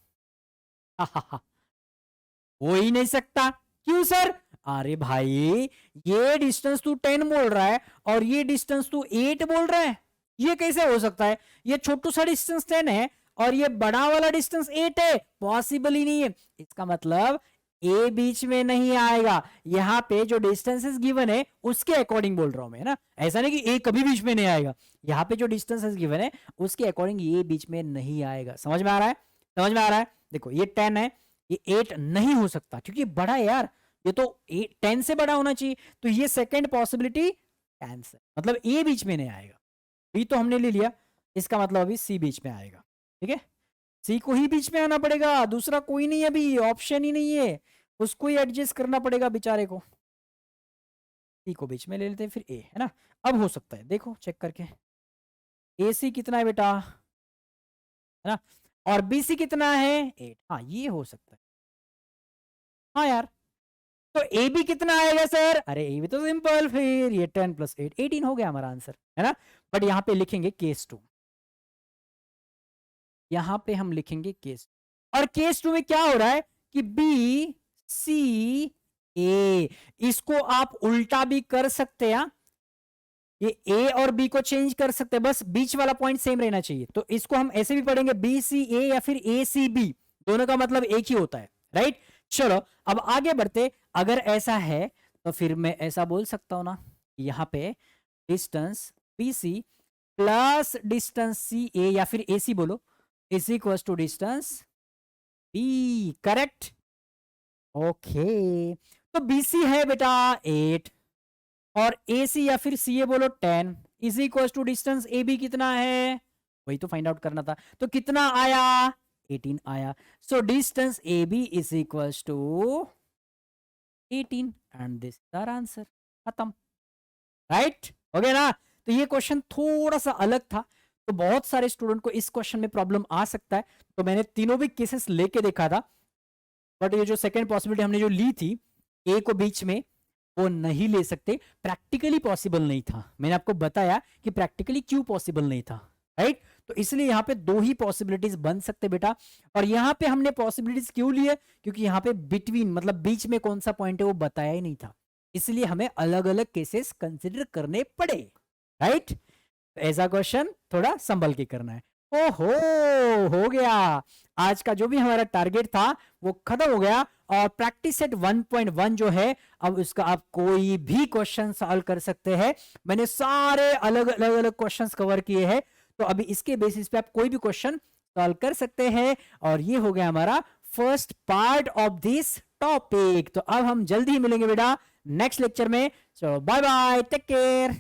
हो ही नहीं सकता। क्यों सर, अरे भाई ये डिस्टेंस तू 10 बोल रहा है और ये डिस्टेंस तू 8 बोल रहा है, ये कैसे हो सकता है। ये छोटू सा डिस्टेंस 10 है और ये बड़ा वाला डिस्टेंस 8 है, पॉसिबल ही नहीं है। इसका मतलब ए बीच में नहीं आएगा। यहां पे जो डिस्टेंसेस गिवन है उसके अकॉर्डिंग बोल रहा हूं मैं, ना ऐसा नहीं कि ए कभी बीच में नहीं आएगा। यहां पे जो डिस्टेंसेस गिवन है उसके अकॉर्डिंग ये बीच में नहीं आएगा। समझ में आ रहा है, समझ में आ रहा है। देखो ये 10 है, ये 8 नहीं हो सकता क्योंकि बड़ा है यार, ये तो 10 से बड़ा होना चाहिए। तो ये सेकेंड पॉसिबिलिटी कैंसिल, मतलब ए बीच में नहीं आएगा। बी तो हमने ले लिया, इसका मतलब अभी सी बीच में आएगा, ठीक है। सी को ही बीच में आना पड़ेगा, दूसरा कोई नहीं, अभी ऑप्शन ही नहीं है, उसको ही एडजस्ट करना पड़ेगा बेचारे को। सी को बीच में ले लेते हैं फिर ए, है ना। अब हो सकता है, देखो चेक करके ए सी कितना है बेटा, है ना, और बी सी कितना है 8, हाँ ये हो सकता है। हाँ यार, तो ए बी कितना आएगा सर, अरे ए बी तो सिंपल, फिर ये 10 प्लस 8 18 हो गया हमारा आंसर, है ना। बट यहां पे लिखेंगे केस 2, यहां पे हम लिखेंगे केस, और केस 2 में क्या हो रहा है कि बी सी ए, इसको आप उल्टा भी कर सकते हैं, ये ए और बी को चेंज कर सकते हैं, बस बीच वाला पॉइंट सेम रहना चाहिए। तो इसको हम ऐसे भी पढ़ेंगे बी सी ए या फिर ए सी बी, दोनों का मतलब एक ही होता है, राइट। चलो अब आगे बढ़ते, अगर ऐसा है तो फिर मैं ऐसा बोल सकता हूं ना, यहां पे distance B C plus distance C A या फिर ए सी बोलो is equal to distance B, correct, okay. तो BC है बेटा 8 और AC या फिर CA बोलो 10 is equal to distance AB कितना है, वही तो फाइंड आउट करना था। तो कितना आया 18 आया। So distance AB is equal to 18 and this is our answer, खत्म, राइट, हो गया ना। तो ये क्वेश्चन थोड़ा सा अलग था, तो बहुत सारे स्टूडेंट को इस क्वेश्चन में प्रॉब्लम आ सकता है। तो मैंने तीनों भी केसेस लेके देखा था, बट ये जो सेकंड पॉसिबिलिटी हमने जो ली थी ए को बीच में, वो नहीं ले सकते, प्रैक्टिकली पॉसिबल नहीं था। मैंने आपको बताया कि प्रैक्टिकली क्यों पॉसिबल नहीं था, राइट। तो इसलिए यहां पे दो ही पॉसिबिलिटीज बन सकते बेटा। और यहां पे हमने पॉसिबिलिटीज क्यों लिए, क्योंकि यहां पे बिटवीन मतलब बीच में कौन सा पॉइंट है वो बताया ही नहीं था, इसलिए हमें अलग अलग केसेस कंसिडर करने पड़े, राइट। ऐसा क्वेश्चन थोड़ा संभल के करना है। ओहो, हो गया। आज का जो भी हमारा टारगेट था वो खत्म हो गया। और प्रैक्टिस सेट 1.1 जो है, अब उसका आप कोई भी क्वेश्चन सॉल्व कर सकते हैं। मैंने सारे अलग अलग अलग क्वेश्चंस कवर किए हैं, तो अभी इसके बेसिस पे आप कोई भी क्वेश्चन सॉल्व कर सकते हैं। और ये हो गया हमारा first part of this topic. तो अब हम जल्दी ही मिलेंगे बेटा नेक्स्ट लेक्चर में। सो बाय बाय, टेक केयर।